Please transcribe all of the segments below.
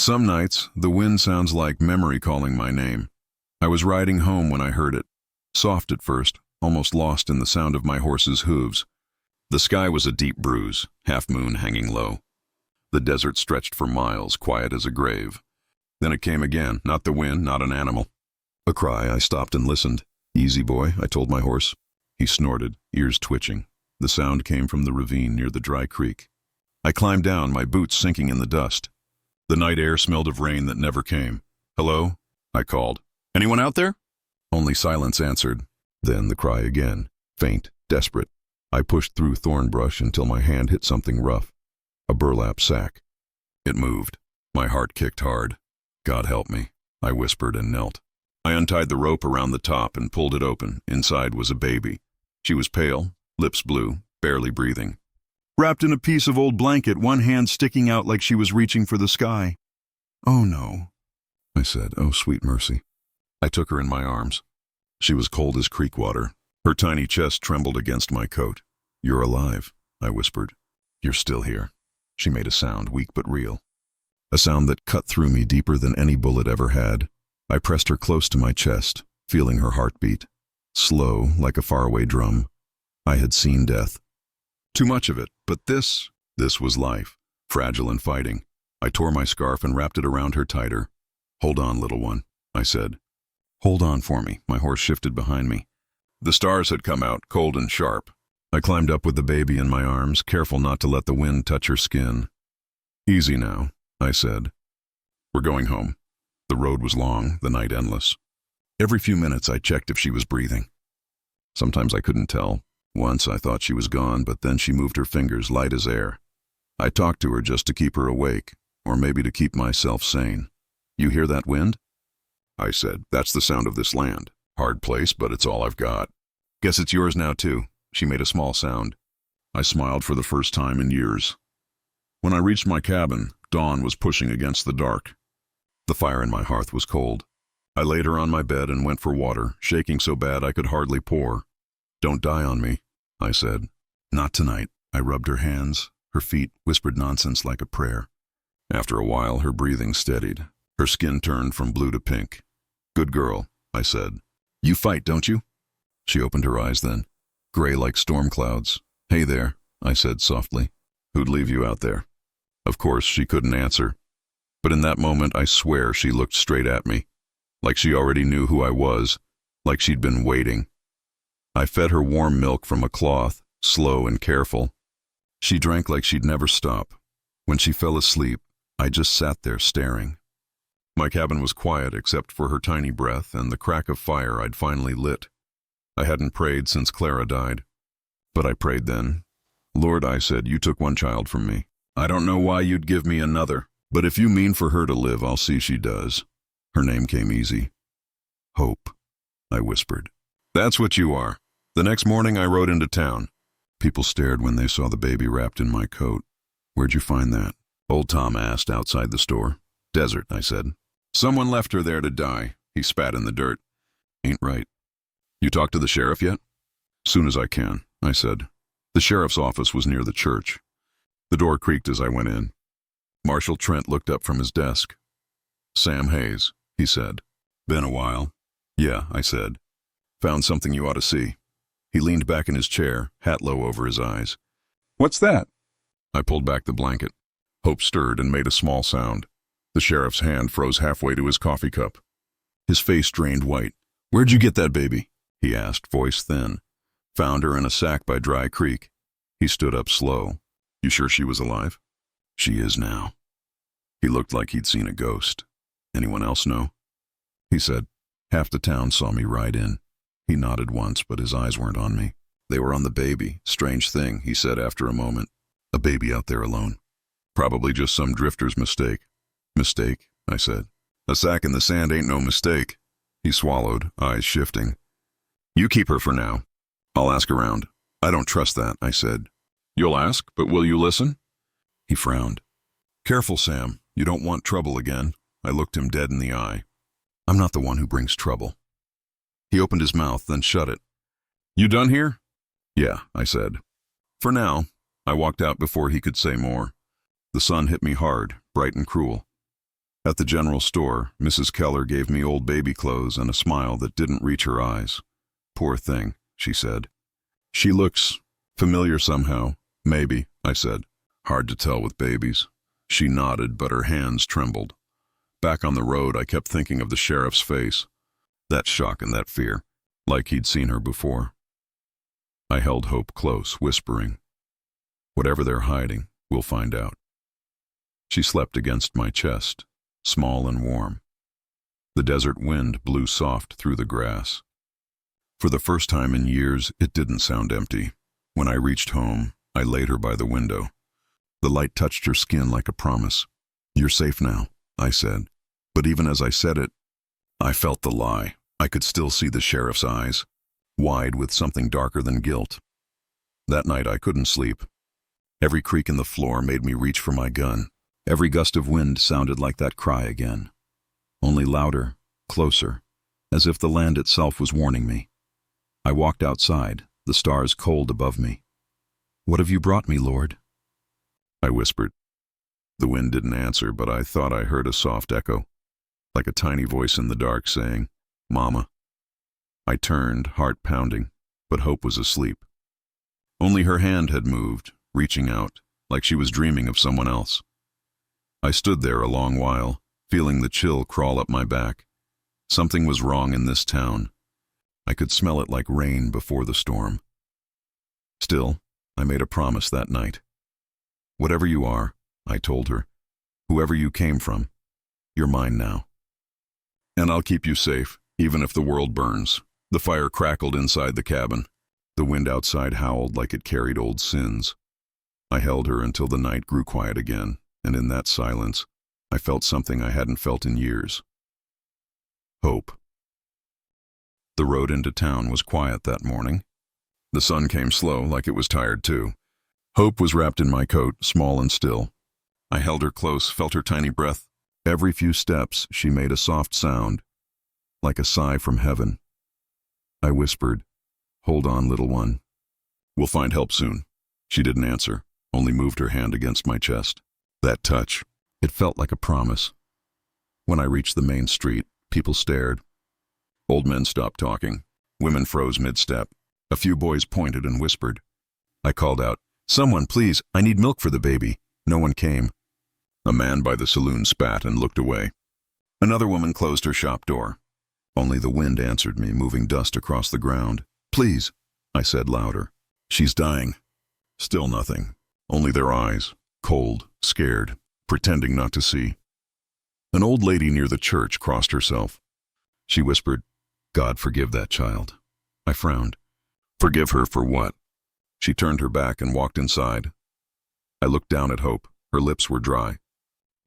Some nights, the wind sounds like memory calling my name. I was riding home when I heard it. Soft at first, almost lost in the sound of my horse's hooves. The sky was a deep bruise, half-moon hanging low. The desert stretched for miles, quiet as a grave. Then it came again, not the wind, not an animal. A cry. I stopped and listened. "Easy, boy," I told my horse. He snorted, ears twitching. The sound came from the ravine near the dry creek. I climbed down, my boots sinking in the dust. The night air smelled of rain that never came. "Hello?" I called. "Anyone out there?" Only silence answered. Then the cry again, faint, desperate. I pushed through thorn brush until my hand hit something rough. A burlap sack. It moved. My heart kicked hard. "God help me," I whispered and knelt. I untied the rope around the top and pulled it open. Inside was a baby. She was pale, lips blue, barely breathing. Wrapped in a piece of old blanket, one hand sticking out like she was reaching for the sky. "Oh no," I said. "Oh, sweet mercy." I took her in my arms. She was cold as creek water. Her tiny chest trembled against my coat. "You're alive," I whispered. "You're still here." She made a sound, weak but real. A sound that cut through me deeper than any bullet ever had. I pressed her close to my chest, feeling her heartbeat. Slow, like a faraway drum. I had seen death. Too much of it, but this was life, fragile and fighting. I tore my scarf and wrapped it around her tighter. "Hold on, little one," I said. "Hold on for me." My horse shifted behind me. The stars had come out, cold and sharp. I climbed up with the baby in my arms, careful not to let the wind touch her skin. "Easy now," I said. "We're going home." The road was long, the night endless. Every few minutes I checked if she was breathing. Sometimes I couldn't tell. Once I thought she was gone, but then she moved her fingers light as air. I talked to her just to keep her awake, or maybe to keep myself sane. "You hear that wind?" I said. "That's the sound of this land. Hard place, but it's all I've got." "Guess it's yours now, too." She made a small sound. I smiled for the first time in years. When I reached my cabin, dawn was pushing against the dark. The fire in my hearth was cold. I laid her on my bed and went for water, shaking so bad I could hardly pour. "Don't die on me," I said. "Not tonight." I rubbed her hands, her feet, whispered nonsense like a prayer. After a while, her breathing steadied. Her skin turned from blue to pink. "Good girl," I said. "You fight, don't you?" She opened her eyes then, gray like storm clouds. "Hey there," I said softly. "Who'd leave you out there?" Of course, she couldn't answer. But in that moment, I swear she looked straight at me, like she already knew who I was, like she'd been waiting. I fed her warm milk from a cloth, slow and careful. She drank like she'd never stop. When she fell asleep, I just sat there staring. My cabin was quiet except for her tiny breath and the crack of fire I'd finally lit. I hadn't prayed since Clara died. But I prayed then. "Lord," I said, "you took one child from me. I don't know why you'd give me another. But if you mean for her to live, I'll see she does." Her name came easy. "Hope," I whispered. "That's what you are." The next morning I rode into town. People stared when they saw the baby wrapped in my coat. "Where'd you find that?" Old Tom asked outside the store. "Desert," I said. "Someone left her there to die." He spat in the dirt. "Ain't right." "You talked to the sheriff yet?" "Soon as I can," I said. The sheriff's office was near the church. The door creaked as I went in. Marshal Trent looked up from his desk. "Sam Hayes," he said. "Been a while." "Yeah," I said. "Found something you ought to see." He leaned back in his chair, hat low over his eyes. "What's that?" I pulled back the blanket. Hope stirred and made a small sound. The sheriff's hand froze halfway to his coffee cup. His face drained white. "Where'd you get that baby?" he asked, voice thin. "Found her in a sack by Dry Creek." He stood up slow. "You sure she was alive?" "She is now." He looked like he'd seen a ghost. "Anyone else know?" He said, "Half the town saw me ride in." He nodded once, but his eyes weren't on me. "They were on the baby. Strange thing," he said after a moment. "A baby out there alone. Probably just some drifter's mistake." "Mistake?" I said. "A sack in the sand ain't no mistake." He swallowed, eyes shifting. "You keep her for now. I'll ask around." "I don't trust that," I said. "You'll ask, but will you listen?" He frowned. "Careful, Sam. You don't want trouble again." I looked him dead in the eye. "I'm not the one who brings trouble." He opened his mouth, then shut it. "You done here?" "Yeah," I said. "For now." I walked out before he could say more. The sun hit me hard, bright and cruel. At the general store, Mrs. Keller gave me old baby clothes and a smile that didn't reach her eyes. Poor thing, she said. She looks familiar somehow. Maybe, I said. Hard to tell with babies. She nodded, but her hands trembled. Back on the road, I kept thinking of the sheriff's face. That shock and that fear, like he'd seen her before. I held Hope close, whispering, "Whatever they're hiding, we'll find out." She slept against my chest, small and warm. The desert wind blew soft through the grass. For the first time in years, it didn't sound empty. When I reached home, I laid her by the window. The light touched her skin like a promise. "You're safe now," I said. But even as I said it, I felt the lie. I could still see the sheriff's eyes, wide with something darker than guilt. That night I couldn't sleep. Every creak in the floor made me reach for my gun. Every gust of wind sounded like that cry again. Only louder, closer, as if the land itself was warning me. I walked outside, the stars cold above me. "What have you brought me, Lord?" I whispered. The wind didn't answer, but I thought I heard a soft echo, like a tiny voice in the dark saying, "Mama." I turned, heart pounding, but Hope was asleep. Only her hand had moved, reaching out, like she was dreaming of someone else. I stood there a long while, feeling the chill crawl up my back. Something was wrong in this town. I could smell it like rain before the storm. Still, I made a promise that night. "Whatever you are," I told her, "whoever you came from, you're mine now. And I'll keep you safe, even if the world burns." The fire crackled inside the cabin. The wind outside howled like it carried old sins. I held her until the night grew quiet again, and in that silence, I felt something I hadn't felt in years. Hope. The road into town was quiet that morning. The sun came slow, like it was tired too. Hope was wrapped in my coat, small and still. I held her close, felt her tiny breath. Every few steps, she made a soft sound, like a sigh from heaven. I whispered, "Hold on, little one. We'll find help soon." She didn't answer, only moved her hand against my chest. That touch, it felt like a promise. When I reached the main street, people stared. Old men stopped talking. Women froze mid-step. A few boys pointed and whispered. I called out, "Someone, please, I need milk for the baby." No one came. A man by the saloon spat and looked away. Another woman closed her shop door. Only the wind answered me, moving dust across the ground. "Please," I said louder. "She's dying." Still nothing. Only their eyes, cold, scared, pretending not to see. An old lady near the church crossed herself. She whispered, "God forgive that child." I frowned. Forgive her for what? She turned her back and walked inside. I looked down at Hope. Her lips were dry.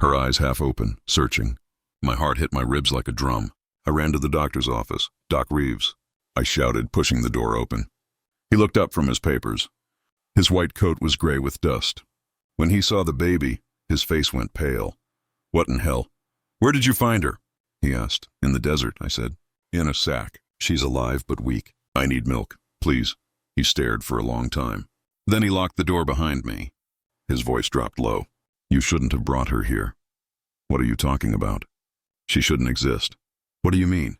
Her eyes half open, searching. My heart hit my ribs like a drum. I ran to the doctor's office. "Doc Reeves," I shouted, pushing the door open. He looked up from his papers. His white coat was gray with dust. When he saw the baby, his face went pale. "What in hell? Where did you find her?" he asked. "In the desert," I said. "In a sack. She's alive but weak. I need milk, please." He stared for a long time. Then he locked the door behind me. His voice dropped low. "You shouldn't have brought her here." "What are you talking about?" "She shouldn't exist." "What do you mean?"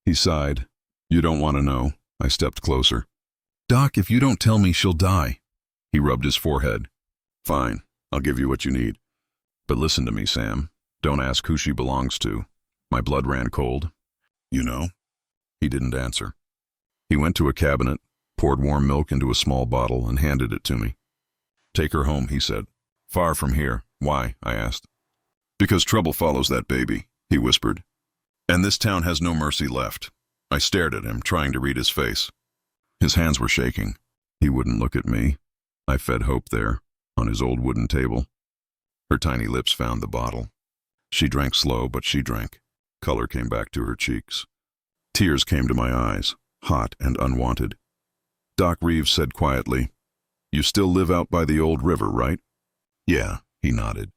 He sighed. "You don't want to know." I stepped closer. "Doc, if you don't tell me, she'll die." He rubbed his forehead. "Fine, I'll give you what you need. But listen to me, Sam. Don't ask who she belongs to." My blood ran cold. "You know?" He didn't answer. He went to a cabinet, poured warm milk into a small bottle, and handed it to me. "Take her home," he said. "Far from here." "Why?" I asked. "Because trouble follows that baby," he whispered. "And this town has no mercy left." I stared at him, trying to read his face. His hands were shaking. He wouldn't look at me. I fed Hope there, on his old wooden table. Her tiny lips found the bottle. She drank slow, but she drank. Color came back to her cheeks. Tears came to my eyes, hot and unwanted. Doc Reeves said quietly, "You still live out by the old river, right?" "Yeah," he nodded.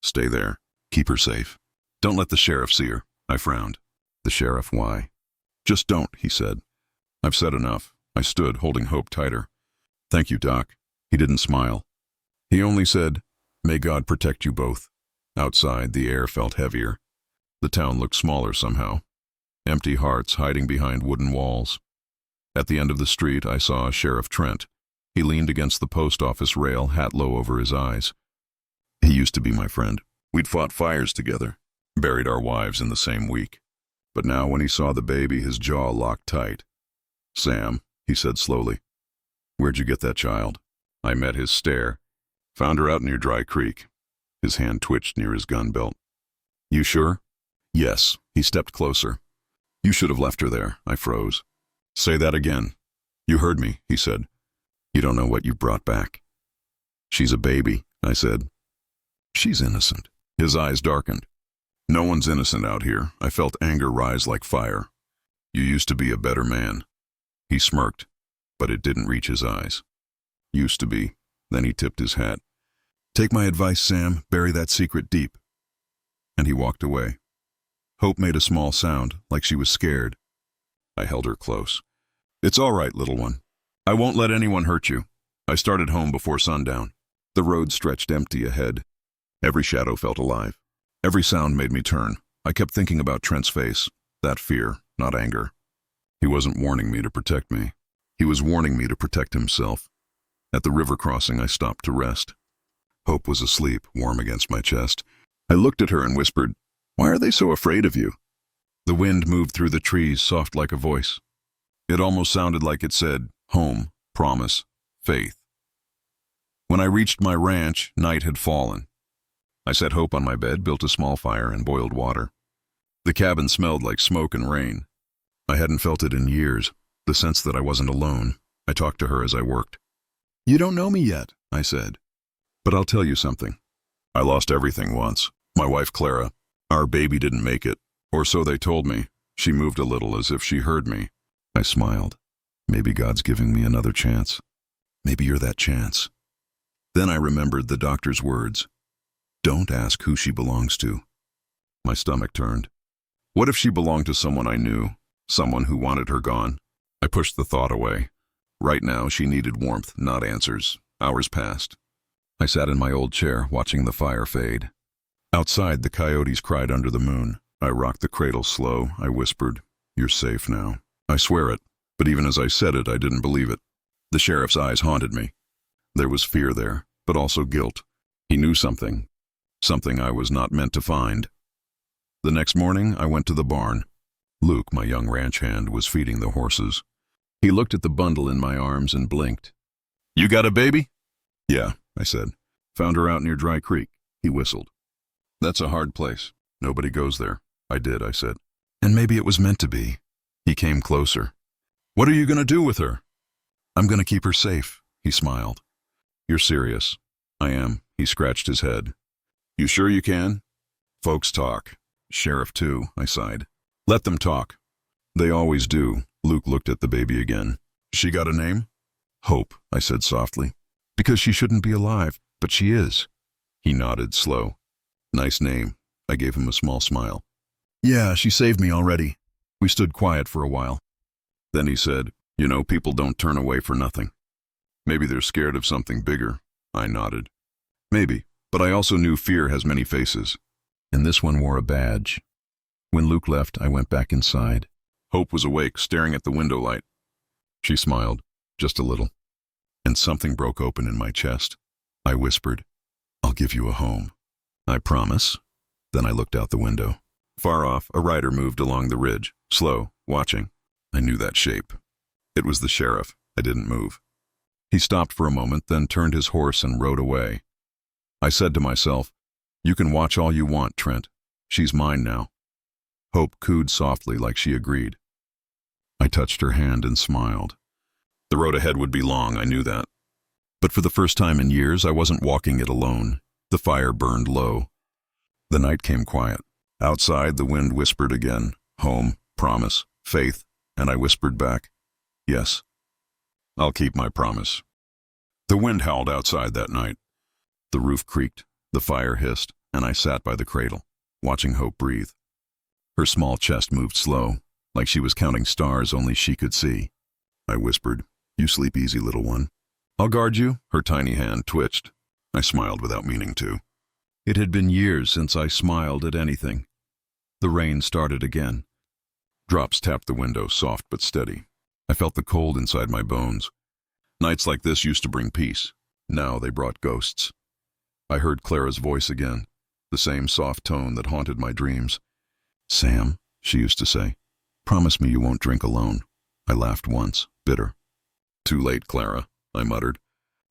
"Stay there. Keep her safe. Don't let the sheriff see her." I frowned. "The sheriff, why?" "Just don't," he said. "I've said enough." I stood, holding Hope tighter. "Thank you, Doc." He didn't smile. He only said, "May God protect you both." Outside, the air felt heavier. The town looked smaller somehow. Empty hearts hiding behind wooden walls. At the end of the street, I saw Sheriff Trent. He leaned against the post office rail, hat low over his eyes. He used to be my friend. We'd fought fires together, buried our wives in the same week. But now when he saw the baby, his jaw locked tight. "Sam," he said slowly, "where'd you get that child?" I met his stare. "Found her out near Dry Creek." His hand twitched near his gun belt. "You sure?" "Yes." He stepped closer. "You should have left her there." I froze. "Say that again." "You heard me," he said. "You don't know what you brought back." "She's a baby," I said. "She's innocent." His eyes darkened. "No one's innocent out here." I felt anger rise like fire. "You used to be a better man." He smirked, but it didn't reach his eyes. "Used to be." Then he tipped his hat. "Take my advice, Sam. Bury that secret deep." And he walked away. Hope made a small sound, like she was scared. I held her close. "It's all right, little one. I won't let anyone hurt you." I started home before sundown. The road stretched empty ahead. Every shadow felt alive. Every sound made me turn. I kept thinking about Trent's face. That fear, not anger. He wasn't warning me to protect me. He was warning me to protect himself. At the river crossing, I stopped to rest. Hope was asleep, warm against my chest. I looked at her and whispered, "Why are they so afraid of you?" The wind moved through the trees, soft like a voice. It almost sounded like it said, home, promise, faith. When I reached my ranch, night had fallen. I set Hope on my bed, built a small fire, and boiled water. The cabin smelled like smoke and rain. I hadn't felt it in years, the sense that I wasn't alone. I talked to her as I worked. "You don't know me yet," I said. "But I'll tell you something. I lost everything once. My wife, Clara. Our baby didn't make it, or so they told me." She moved a little as if she heard me. I smiled. "Maybe God's giving me another chance. Maybe you're that chance." Then I remembered the doctor's words. "Don't ask who she belongs to." My stomach turned. What if she belonged to someone I knew, someone who wanted her gone? I pushed the thought away. Right now, she needed warmth, not answers. Hours passed. I sat in my old chair, watching the fire fade. Outside, the coyotes cried under the moon. I rocked the cradle slow. I whispered, "You're safe now." I swear it, but even as I said it, I didn't believe it. The sheriff's eyes haunted me. There was fear there, but also guilt. He knew something I was not meant to find. The next morning, I went to the barn. Luke, my young ranch hand, was feeding the horses. He looked at the bundle in my arms and blinked. "You got a baby?" "Yeah," I said. "Found her out near Dry Creek." He whistled. "That's a hard place. Nobody goes there." "I did," I said. "And maybe it was meant to be." He came closer. "What are you going to do with her?" "I'm going to keep her safe." He smiled. "You're serious?" "I am." He scratched his head. "You sure you can?" "Folks talk. Sheriff too," I sighed. "Let them talk." "They always do." Luke looked at the baby again. "She got a name?" "Hope," I said softly. "Because she shouldn't be alive, but she is." He nodded, slow. "Nice name." I gave him a small smile. "Yeah, she saved me already." We stood quiet for a while. Then he said, "You know, people don't turn away for nothing. Maybe they're scared of something bigger." I nodded. "Maybe, but I also knew fear has many faces. And this one wore a badge." When Luke left, I went back inside. Hope was awake, staring at the window light. She smiled, just a little. And something broke open in my chest. I whispered, "I'll give you a home." "I promise." Then I looked out the window. Far off, a rider moved along the ridge, slow, watching. I knew that shape. It was the sheriff. I didn't move. He stopped for a moment, then turned his horse and rode away. I said to myself, "You can watch all you want, Trent. She's mine now." Hope cooed softly like she agreed. I touched her hand and smiled. The road ahead would be long, I knew that. But for the first time in years, I wasn't walking it alone. The fire burned low. The night came quiet. Outside, the wind whispered again, home, promise, faith, and I whispered back, "Yes, I'll keep my promise." The wind howled outside that night. The roof creaked, the fire hissed, and I sat by the cradle, watching Hope breathe. Her small chest moved slow, like she was counting stars only she could see. I whispered, "You sleep easy, little one. I'll guard you." Her tiny hand twitched. I smiled without meaning to. It had been years since I smiled at anything. The rain started again. Drops tapped the window, soft but steady. I felt the cold inside my bones. Nights like this used to bring peace. Now they brought ghosts. I heard Clara's voice again, the same soft tone that haunted my dreams. "Sam," she used to say, "promise me you won't drink alone." I laughed once, bitter. "Too late, Clara," I muttered.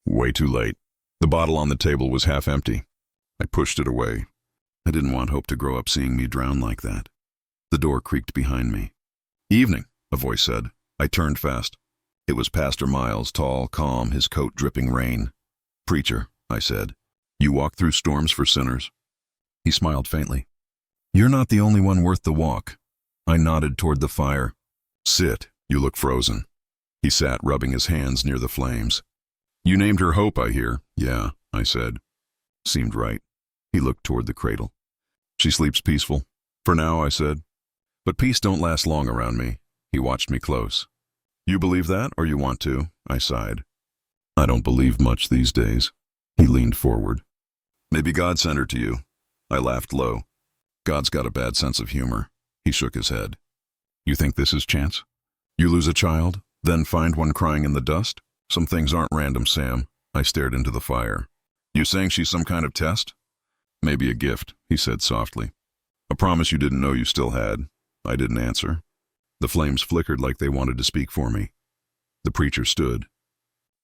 "Way too late." The bottle on the table was half empty. I pushed it away. I didn't want Hope to grow up seeing me drown like that. The door creaked behind me. "Evening," a voice said. I turned fast. It was Pastor Miles, tall, calm, his coat dripping rain. "Preacher," I said, "you walk through storms for sinners?" He smiled faintly. "You're not the only one worth the walk." I nodded toward the fire. "Sit, you look frozen." He sat, rubbing his hands near the flames. "You named her Hope, I hear." "Yeah," I said. Seemed right. He looked toward the cradle. "She sleeps peaceful." "For now," I said. "But peace don't last long around me." He watched me close. "You believe that, or you want to?" I sighed. "I don't believe much these days." He leaned forward. "Maybe God sent her to you." I laughed low. "God's got a bad sense of humor." He shook his head. "You think this is chance? You lose a child, then find one crying in the dust? Some things aren't random, Sam." I stared into the fire. "You saying she's some kind of test?" "Maybe a gift," he said softly. "A promise you didn't know you still had." I didn't answer. The flames flickered like they wanted to speak for me. The preacher stood.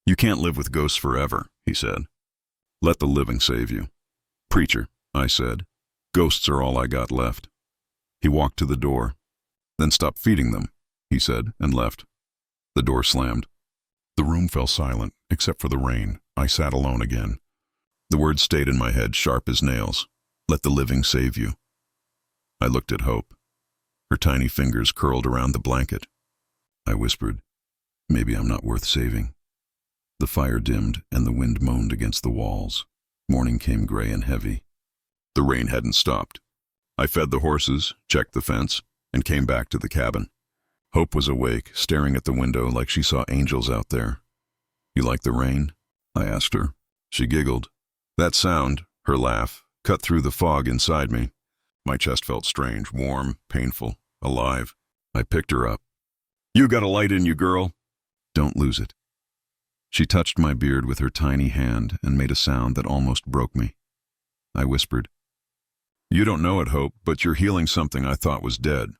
"You can't live with ghosts forever," he said. "Let the living save you." "Preacher," I said, "ghosts are all I got left." He walked to the door. "Then stop feeding them," he said, and left. The door slammed. The room fell silent, except for the rain. I sat alone again. The words stayed in my head, sharp as nails. "Let the living save you." I looked at Hope. Her tiny fingers curled around the blanket. I whispered, "Maybe I'm not worth saving." The fire dimmed, and the wind moaned against the walls. Morning came gray and heavy. The rain hadn't stopped. I fed the horses, checked the fence, and came back to the cabin. Hope was awake, staring at the window like she saw angels out there. "You like the rain?" I asked her. She giggled. That sound, her laugh, cut through the fog inside me. My chest felt strange, warm, painful, alive. I picked her up. "You got a light in you, girl." "Don't lose it." She touched my beard with her tiny hand and made a sound that almost broke me. I whispered, "You don't know it, Hope, but you're healing something I thought was dead."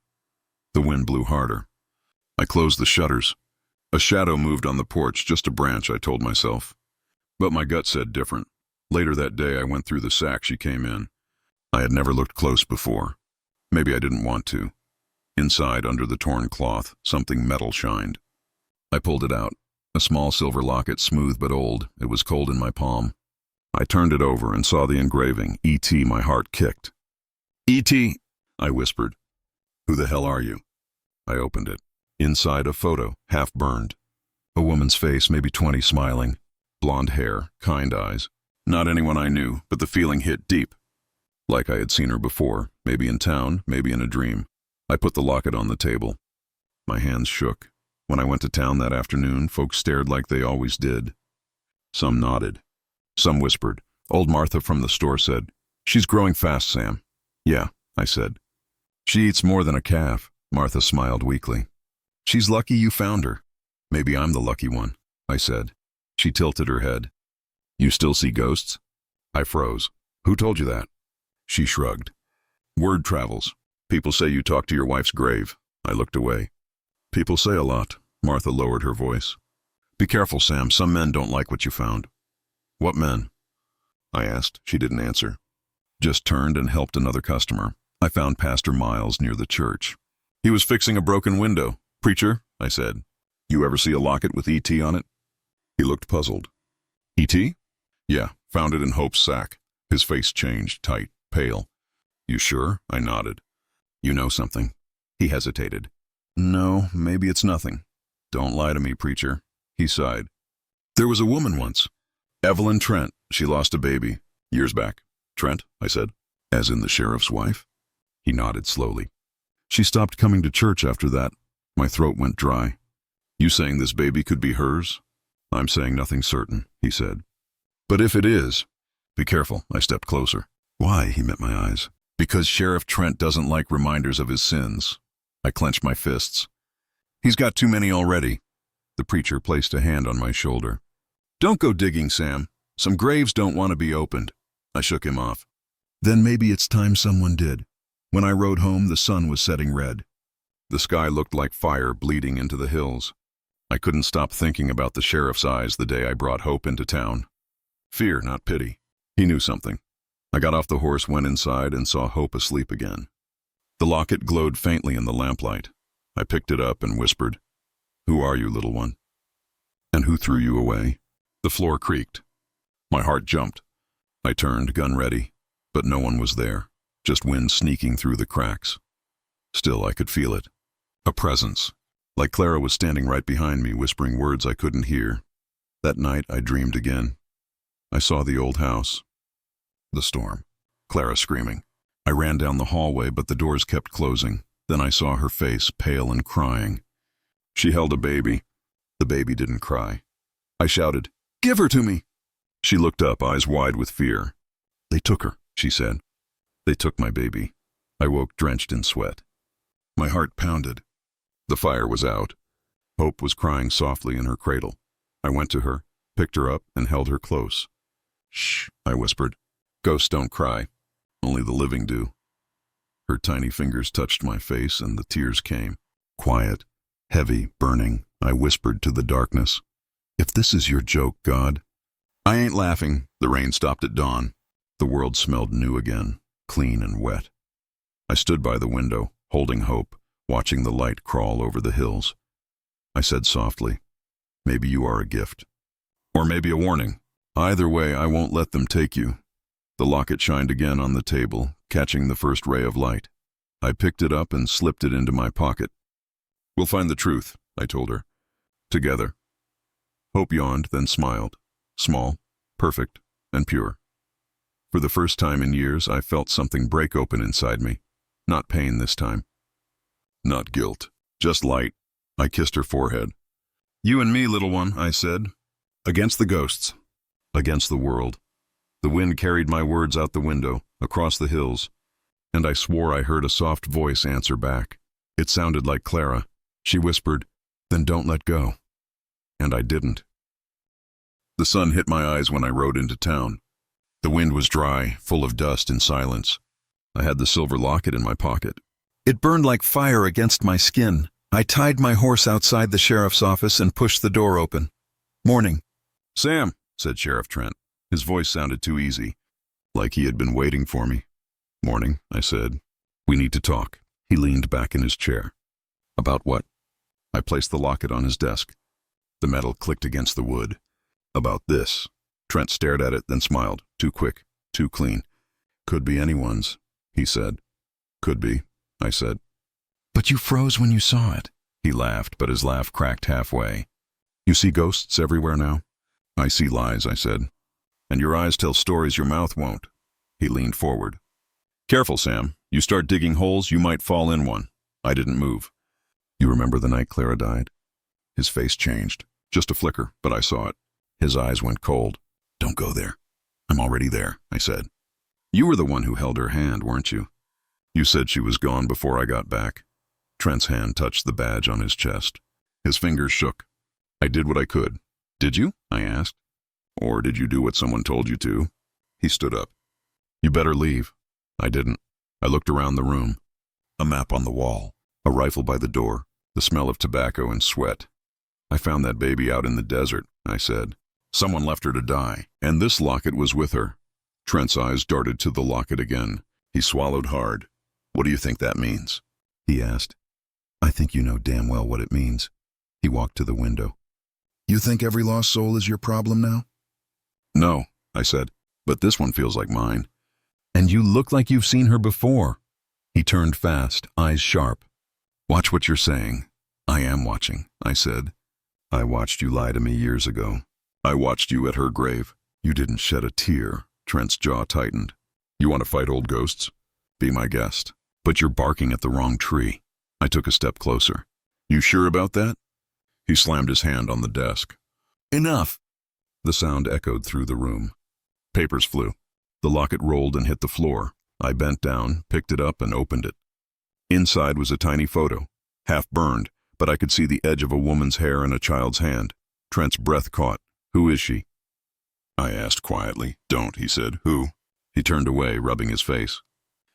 The wind blew harder. I closed the shutters. A shadow moved on the porch, just a branch, I told myself. But my gut said different. Later that day, I went through the sack she came in. I had never looked close before. Maybe I didn't want to. Inside, under the torn cloth, something metal shined. I pulled it out. A small silver locket, smooth but old. It was cold in my palm. I turned it over and saw the engraving, E.T. My heart kicked. "E.T.!" I whispered. "Who the hell are you?" I opened it. Inside, a photo, half burned. A woman's face, maybe 20, smiling. Blonde hair, kind eyes. Not anyone I knew, but the feeling hit deep. Like I had seen her before, maybe in town, maybe in a dream. I put the locket on the table. My hands shook. When I went to town that afternoon, folks stared like they always did. Some nodded. Some whispered. Old Martha from the store said, "She's growing fast, Sam." "Yeah," I said. "She eats more than a calf." Martha smiled weakly. "She's lucky you found her." "Maybe I'm the lucky one," I said. She tilted her head. "You still see ghosts?" I froze. "Who told you that?" She shrugged. "Word travels. People say you talk to your wife's grave." I looked away. "People say a lot." Martha lowered her voice. "Be careful, Sam. Some men don't like what you found." "What men?" I asked. She didn't answer. Just turned and helped another customer. I found Pastor Miles near the church. He was fixing a broken window. "Preacher," I said, "you ever see a locket with E.T. on it?" He looked puzzled. "E.T.? "Yeah, found it in Hope's sack." His face changed, tight, pale. "You sure?" I nodded. "You know something." He hesitated. "No, maybe it's nothing." "Don't lie to me, preacher." He sighed. "There was a woman once. Evelyn Trent. She lost a baby. Years back." "Trent?" I said. "As in the sheriff's wife?" He nodded slowly. "She stopped coming to church after that." My throat went dry. "You saying this baby could be hers?" "I'm saying nothing certain," he said. "But if it is..." "Be careful." I stepped closer. Why? He met my eyes. Because Sheriff Trent doesn't like reminders of his sins. I clenched my fists. He's got too many already. The preacher placed a hand on my shoulder. Don't go digging, Sam. Some graves don't want to be opened. I shook him off. Then maybe it's time someone did. When I rode home, the sun was setting red. The sky looked like fire bleeding into the hills. I couldn't stop thinking about the sheriff's eyes the day I brought Hope into town. Fear, not pity. He knew something. I got off the horse, went inside, and saw Hope asleep again. The locket glowed faintly in the lamplight. I picked it up and whispered, "Who are you, little one? And who threw you away?" The floor creaked. My heart jumped. I turned, gun ready, but no one was there, just wind sneaking through the cracks. Still, I could feel it. A presence, like Clara was standing right behind me, whispering words I couldn't hear. That night, I dreamed again. I saw the old house. The storm. Clara screaming. I ran down the hallway, but the doors kept closing. Then I saw her face, pale and crying. She held a baby. The baby didn't cry. I shouted, "Give her to me!" She looked up, eyes wide with fear. "They took her," she said. "They took my baby." I woke drenched in sweat. My heart pounded. The fire was out. Hope was crying softly in her cradle. I went to her, picked her up, and held her close. "Shh," I whispered. "Ghosts don't cry. Only the living do." Her tiny fingers touched my face, and the tears came. Quiet, heavy, burning, I whispered to the darkness, "If this is your joke, God." I ain't laughing. The rain stopped at dawn. The world smelled new again, clean and wet. I stood by the window, holding Hope, watching the light crawl over the hills. I said softly, "Maybe you are a gift. Or maybe a warning. Either way, I won't let them take you." The locket shined again on the table, catching the first ray of light. I picked it up and slipped it into my pocket. "We'll find the truth," I told her. "Together." Hope yawned, then smiled. Small, perfect, and pure. For the first time in years, I felt something break open inside me. Not pain this time. Not guilt. Just light. I kissed her forehead. "You and me, little one," I said. "Against the ghosts. Against the world." The wind carried my words out the window, across the hills, and I swore I heard a soft voice answer back. It sounded like Clara. She whispered, "Then don't let go." And I didn't. The sun hit my eyes when I rode into town. The wind was dry, full of dust and silence. I had the silver locket in my pocket. It burned like fire against my skin. I tied my horse outside the sheriff's office and pushed the door open. "Morning." "Sam," said Sheriff Trent. His voice sounded too easy, like he had been waiting for me. "Morning," I said. "We need to talk." He leaned back in his chair. "About what?" I placed the locket on his desk. The metal clicked against the wood. "About this." Trent stared at it, then smiled. Too quick, too clean. "Could be anyone's," he said. "Could be," I said. "But you froze when you saw it." He laughed, but his laugh cracked halfway. "You see ghosts everywhere now?" "I see lies," I said. "And your eyes tell stories your mouth won't." He leaned forward. "Careful, Sam. You start digging holes, you might fall in one." I didn't move. "You remember the night Clara died?" His face changed. Just a flicker, but I saw it. His eyes went cold. "Don't go there." "I'm already there," I said. "You were the one who held her hand, weren't you?" "You said she was gone before I got back." Trent's hand touched the badge on his chest. His fingers shook. "I did what I could." "Did you?" I asked. "Or did you do what someone told you to?" He stood up. "You better leave." I didn't. I looked around the room. A map on the wall. A rifle by the door. The smell of tobacco and sweat. "I found that baby out in the desert," I said. "Someone left her to die, and this locket was with her." Trent's eyes darted to the locket again. He swallowed hard. "What do you think that means?" he asked. "I think you know damn well what it means." He walked to the window. "You think every lost soul is your problem now?" "No," I said, "but this one feels like mine." "And you look like you've seen her before." He turned fast, eyes sharp. "Watch what you're saying." "I am watching," I said. "I watched you lie to me years ago. I watched you at her grave. You didn't shed a tear." Trent's jaw tightened. "You want to fight old ghosts? Be my guest. But you're barking at the wrong tree." I took a step closer. "You sure about that?" He slammed his hand on the desk. "Enough!" The sound echoed through the room. Papers flew. The locket rolled and hit the floor. I bent down, picked it up, and opened it. Inside was a tiny photo, half burned, but I could see the edge of a woman's hair and a child's hand. Trent's breath caught. "Who is she?" I asked quietly. "Don't," he said. "Who?" He turned away, rubbing his face.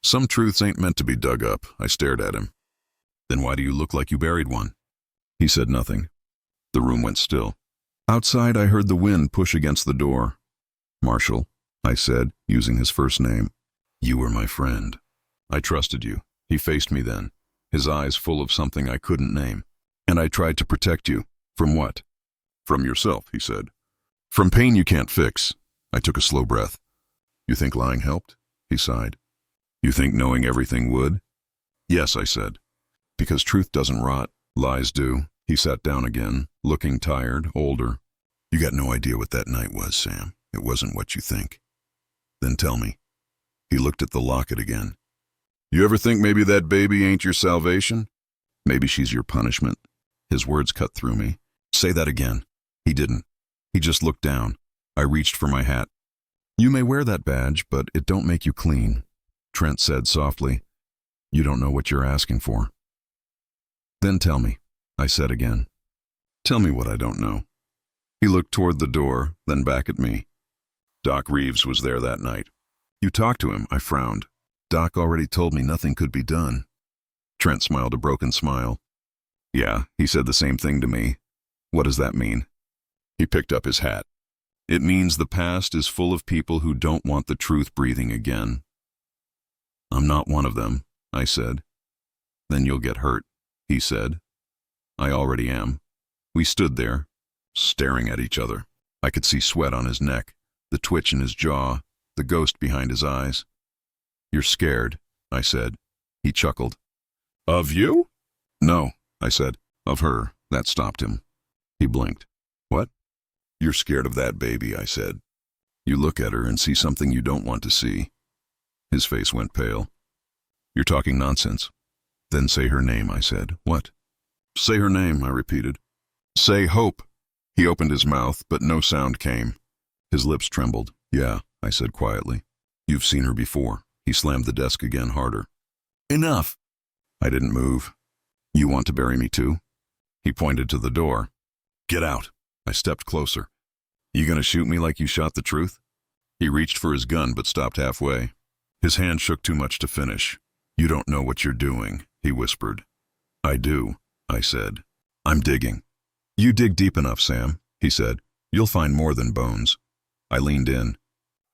"Some truths ain't meant to be dug up." I stared at him. "Then why do you look like you buried one?" He said nothing. The room went still. Outside, I heard the wind push against the door. "Marshall," I said, using his first name. "You were my friend. I trusted you." He faced me then, his eyes full of something I couldn't name. "And I tried to protect you. From what?" "From yourself," he said. "From pain you can't fix." I took a slow breath. "You think lying helped?" He sighed. "You think knowing everything would?" "Yes," I said. "Because truth doesn't rot. Lies do." He sat down again, looking tired, older. "You got no idea what that night was, Sam. It wasn't what you think." "Then tell me." He looked at the locket again. "You ever think maybe that baby ain't your salvation? Maybe she's your punishment?" His words cut through me. "Say that again." He didn't. He just looked down. I reached for my hat. "You may wear that badge, but it don't make you clean," Trent said softly. "You don't know what you're asking for." "Then tell me," I said again. "Tell me what I don't know." He looked toward the door, then back at me. "Doc Reeves was there that night." "You talked to him?" I frowned. "Doc already told me nothing could be done." Trent smiled a broken smile. "Yeah, he said the same thing to me." "What does that mean?" He picked up his hat. "It means the past is full of people who don't want the truth breathing again." "I'm not one of them," I said. "Then you'll get hurt," he said. "I already am." We stood there, staring at each other. I could see sweat on his neck, the twitch in his jaw, the ghost behind his eyes. "You're scared," I said. He chuckled. "Of you?" "No," I said. "Of her." That stopped him. He blinked. "What?" "You're scared of that baby," I said. "You look at her and see something you don't want to see." His face went pale. "You're talking nonsense." "Then say her name," I said. "What?" "Say her name," I repeated. "Say Hope." He opened his mouth, but no sound came. His lips trembled. "Yeah," I said quietly. "You've seen her before." He slammed the desk again harder. "Enough!" I didn't move. "You want to bury me too?" He pointed to the door. "Get out." I stepped closer. "You gonna shoot me like you shot the truth?" He reached for his gun but stopped halfway. His hand shook too much to finish. "You don't know what you're doing," he whispered. "I do," I said. "I'm digging." "You dig deep enough, Sam," he said. "You'll find more than bones." I leaned in.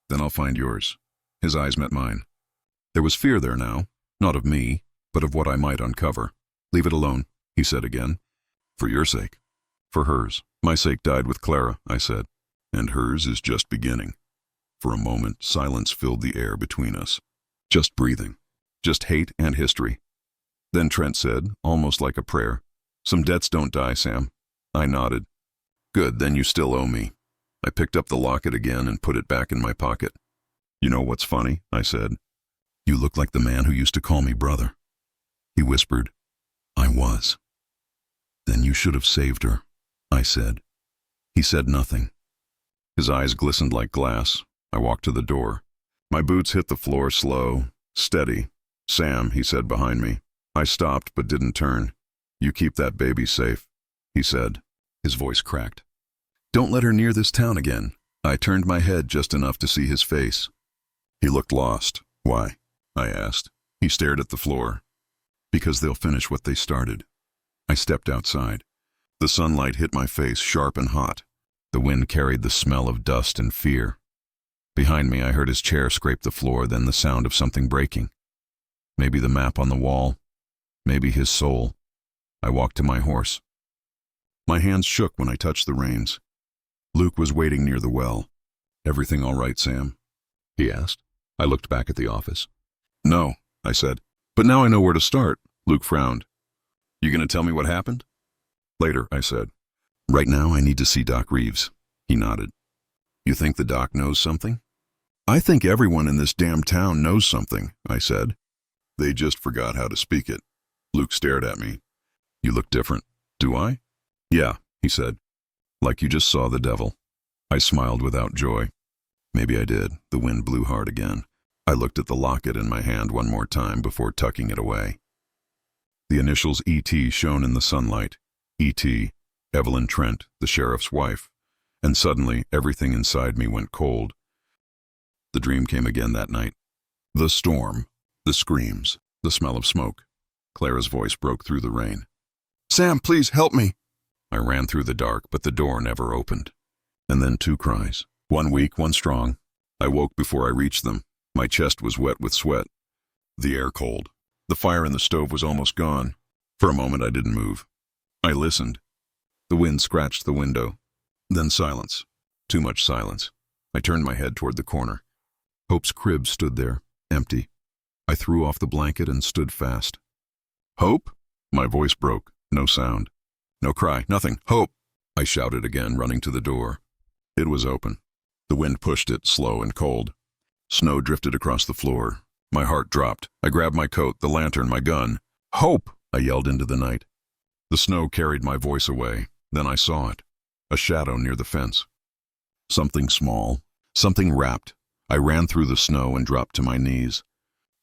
"Then I'll find yours." His eyes met mine. There was fear there now, not of me, but of what I might uncover. "Leave it alone," he said again. "For your sake." "For hers. My sake died with Clara," I said. "And hers is just beginning." For a moment, silence filled the air between us. Just breathing. Just hate and history. Then Trent said, almost like a prayer, "Some debts don't die, Sam." I nodded. "Good, then you still owe me." I picked up the locket again and put it back in my pocket. "You know what's funny?" I said. "You look like the man who used to call me brother." He whispered. "I was." "Then you should have saved her," I said. He said nothing. His eyes glistened like glass. I walked to the door. My boots hit the floor slow, steady. "Sam," he said behind me. I stopped but didn't turn. "You keep that baby safe," he said. His voice cracked. "Don't let her near this town again." I turned my head just enough to see his face. He looked lost. "Why?" I asked. He stared at the floor. "Because they'll finish what they started." I stepped outside. The sunlight hit my face sharp and hot. The wind carried the smell of dust and fear. Behind me, I heard his chair scrape the floor, then the sound of something breaking. Maybe the map on the wall. Maybe his soul. I walked to my horse. My hands shook when I touched the reins. Luke was waiting near the well. "Everything all right, Sam?" he asked. I looked back at the office. "No," I said. "But now I know where to start." Luke frowned. "You gonna tell me what happened?" "Later," I said. "Right now I need to see Doc Reeves." He nodded. "You think the doc knows something?" "I think everyone in this damn town knows something," I said. "They just forgot how to speak it." Luke stared at me. "You look different." "Do I?" "Yeah," he said. "Like you just saw the devil." I smiled without joy. Maybe I did. The wind blew hard again. I looked at the locket in my hand one more time before tucking it away. The initials E.T. shone in the sunlight. E.T., Evelyn Trent, the sheriff's wife. And suddenly, everything inside me went cold. The dream came again that night. The storm, the screams, the smell of smoke. Clara's voice broke through the rain. "Sam, please help me." I ran through the dark, but the door never opened. And then 2 cries. One weak, one strong. I woke before I reached them. My chest was wet with sweat. The air cold. The fire in the stove was almost gone. For a moment I didn't move. I listened. The wind scratched the window. Then silence. Too much silence. I turned my head toward the corner. Hope's crib stood there, empty. I threw off the blanket and stood fast. "Hope?" My voice broke. No sound. No cry. Nothing. "Hope!" I shouted again, running to the door. It was open. The wind pushed it, slow and cold. Snow drifted across the floor. My heart dropped. I grabbed my coat, the lantern, my gun. "Hope!" I yelled into the night. The snow carried my voice away. Then I saw it. A shadow near the fence. Something small. Something wrapped. I ran through the snow and dropped to my knees.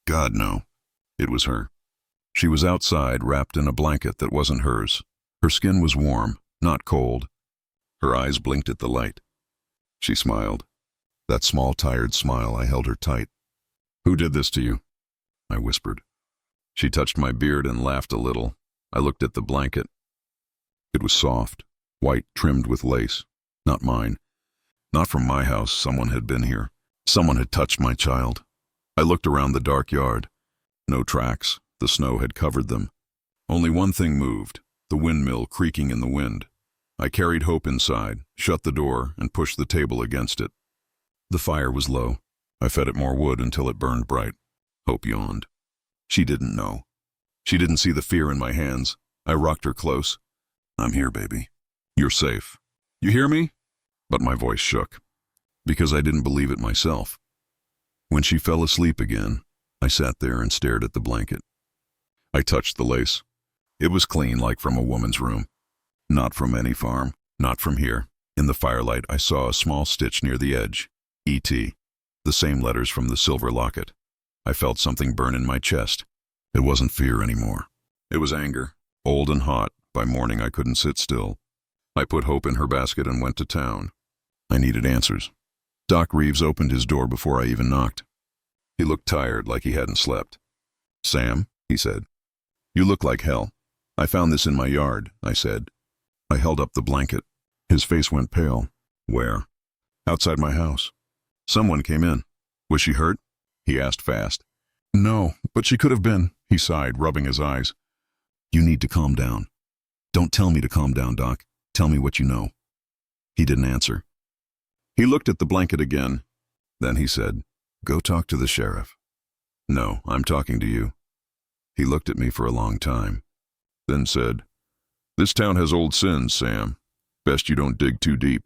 God, no. It was her. She was outside, wrapped in a blanket that wasn't hers. Her skin was warm, not cold. Her eyes blinked at the light. She smiled. That small, tired smile. I held her tight. "Who did this to you?" I whispered. She touched my beard and laughed a little. I looked at the blanket. It was soft, white, trimmed with lace. Not mine. Not from my house. Someone had been here. Someone had touched my child. I looked around the dark yard. No tracks. The snow had covered them. Only one thing moved, the windmill creaking in the wind. I carried Hope inside, shut the door, and pushed the table against it. The fire was low. I fed it more wood until it burned bright. Hope yawned. She didn't know. She didn't see the fear in my hands. I rocked her close. "I'm here, baby. You're safe. You hear me?" But my voice shook, because I didn't believe it myself. When she fell asleep again, I sat there and stared at the blanket. I touched the lace. It was clean, like from a woman's room. Not from any farm, not from here. In the firelight, I saw a small stitch near the edge. E.T. The same letters from the silver locket. I felt something burn in my chest. It wasn't fear anymore. It was anger, old and hot. By morning, I couldn't sit still. I put Hope in her basket and went to town. I needed answers. Doc Reeves opened his door before I even knocked. He looked tired, like he hadn't slept. "Sam," he said, "you look like hell. I found this in my yard," I said. I held up the blanket. His face went pale. "Where?" "Outside my house. Someone came in." "Was she hurt?" he asked fast. "No, but she could have been," he sighed, rubbing his eyes. "You need to calm down." "Don't tell me to calm down, Doc. Tell me what you know." He didn't answer. He looked at the blanket again. Then he said, "Go talk to the sheriff." "No, I'm talking to you." He looked at me for a long time, then said, "This town has old sins, Sam. Best you don't dig too deep."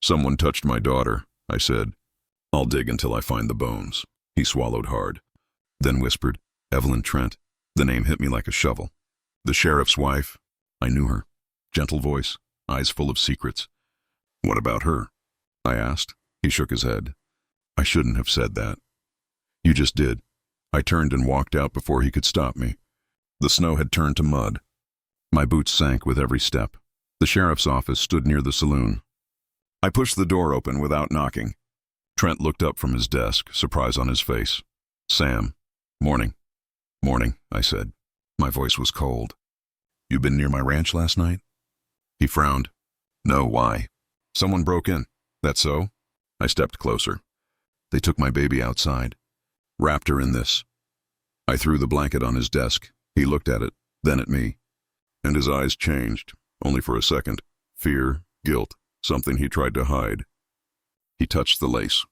"Someone touched my daughter," I said. "I'll dig until I find the bones." He swallowed hard, then whispered, "Evelyn Trent." The name hit me like a shovel. The sheriff's wife. I knew her. Gentle voice, eyes full of secrets. "What about her?" I asked. He shook his head. "I shouldn't have said that." "You just did." I turned and walked out before he could stop me. The snow had turned to mud. My boots sank with every step. The sheriff's office stood near the saloon. I pushed the door open without knocking. Trent looked up from his desk, surprise on his face. "Sam." "Morning." "Morning," I said. My voice was cold. "You been near my ranch last night?" He frowned. "No, why?" "Someone broke in." "That so?" I stepped closer. "They took my baby outside. Wrapped her in this." I threw the blanket on his desk. He looked at it, then at me. And his eyes changed, only for a second. Fear, guilt, something he tried to hide. He touched the lace.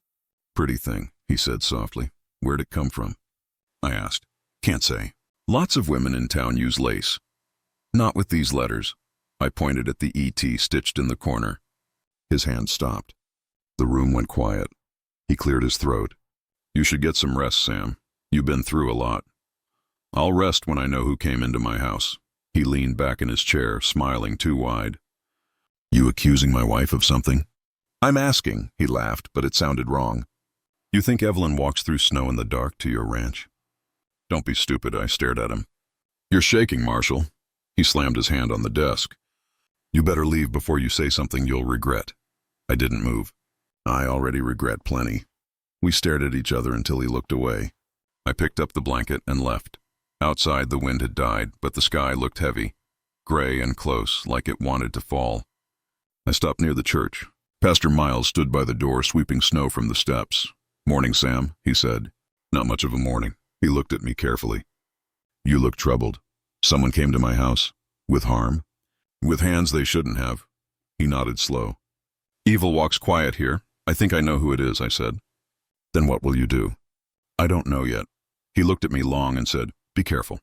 "Pretty thing," he said softly. "Where'd it come from?" I asked. "Can't say. Lots of women in town use lace. Not with these letters." I pointed at the E.T. stitched in the corner. His hand stopped. The room went quiet. He cleared his throat. "You should get some rest, Sam. You've been through a lot." "I'll rest when I know who came into my house." He leaned back in his chair, smiling too wide. "You accusing my wife of something?" "I'm asking," he laughed, but it sounded wrong. You think Evelyn walks through snow in the dark to your ranch? Don't be stupid, I stared at him. You're shaking, Marshall. He slammed his hand on the desk. You better leave before you say something you'll regret. I didn't move. I already regret plenty. We stared at each other until he looked away. I picked up the blanket and left. Outside the wind had died, but the sky looked heavy, gray and close, like it wanted to fall. I stopped near the church. Pastor Miles stood by the door, sweeping snow from the steps. Morning, Sam, he said. Not much of a morning. He looked at me carefully. You look troubled. Someone came to my house? With harm? With hands they shouldn't have. He nodded slow. Evil walks quiet here. I think I know who it is, I said. Then what will you do? I don't know yet. He looked at me long and said, Be careful.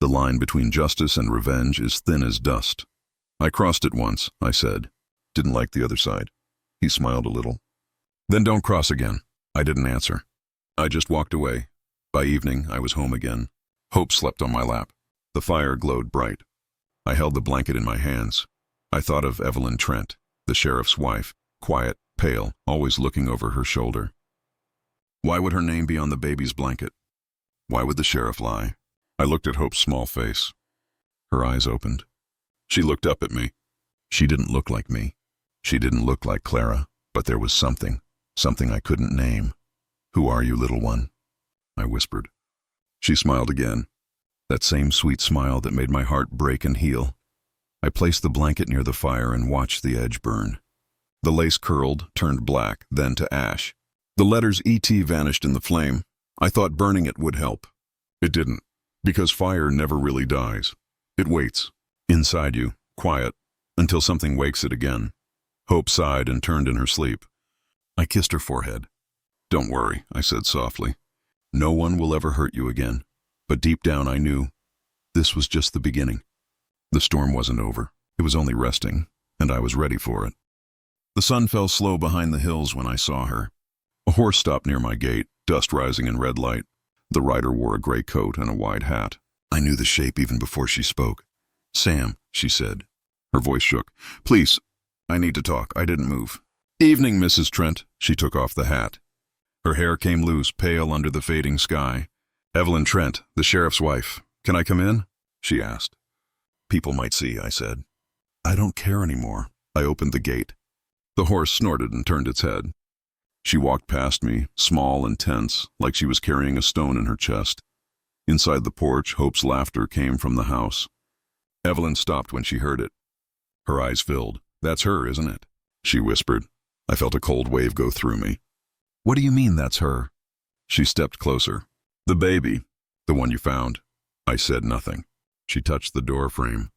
The line between justice and revenge is thin as dust. I crossed it once, I said. Didn't like the other side. He smiled a little. Then don't cross again. I didn't answer. I just walked away. By evening, I was home again. Hope slept on my lap. The fire glowed bright. I held the blanket in my hands. I thought of Evelyn Trent, the sheriff's wife, quiet, pale, always looking over her shoulder. Why would her name be on the baby's blanket? Why would the sheriff lie? I looked at Hope's small face. Her eyes opened. She looked up at me. She didn't look like me. She didn't look like Clara, but there was something I couldn't name. Who are you, little one? I whispered. She smiled again, that same sweet smile that made my heart break and heal. I placed the blanket near the fire and watched the edge burn. The lace curled, turned black, then to ash. The letters E.T. vanished in the flame. I thought burning it would help. It didn't, because fire never really dies. It waits, inside you, quiet, until something wakes it again. Hope sighed and turned in her sleep. I kissed her forehead. Don't worry, I said softly. No one will ever hurt you again. But deep down I knew this was just the beginning. The storm wasn't over. It was only resting, and I was ready for it. The sun fell slow behind the hills when I saw her. A horse stopped near my gate, dust rising in red light. The rider wore a gray coat and a wide hat. I knew the shape even before she spoke. Sam, she said. Her voice shook. Please, I need to talk. I didn't move. Evening, Mrs. Trent. She took off the hat. Her hair came loose, pale under the fading sky. Evelyn Trent, the sheriff's wife. Can I come in? She asked. People might see, I said. I don't care anymore. I opened the gate. The horse snorted and turned its head. She walked past me, small and tense, like she was carrying a stone in her chest. Inside the porch, Hope's laughter came from the house. Evelyn stopped when she heard it. Her eyes filled. That's her, isn't it? She whispered. I felt a cold wave go through me. What do you mean that's her? She stepped closer. The baby. The one you found. I said nothing. She touched the door frame.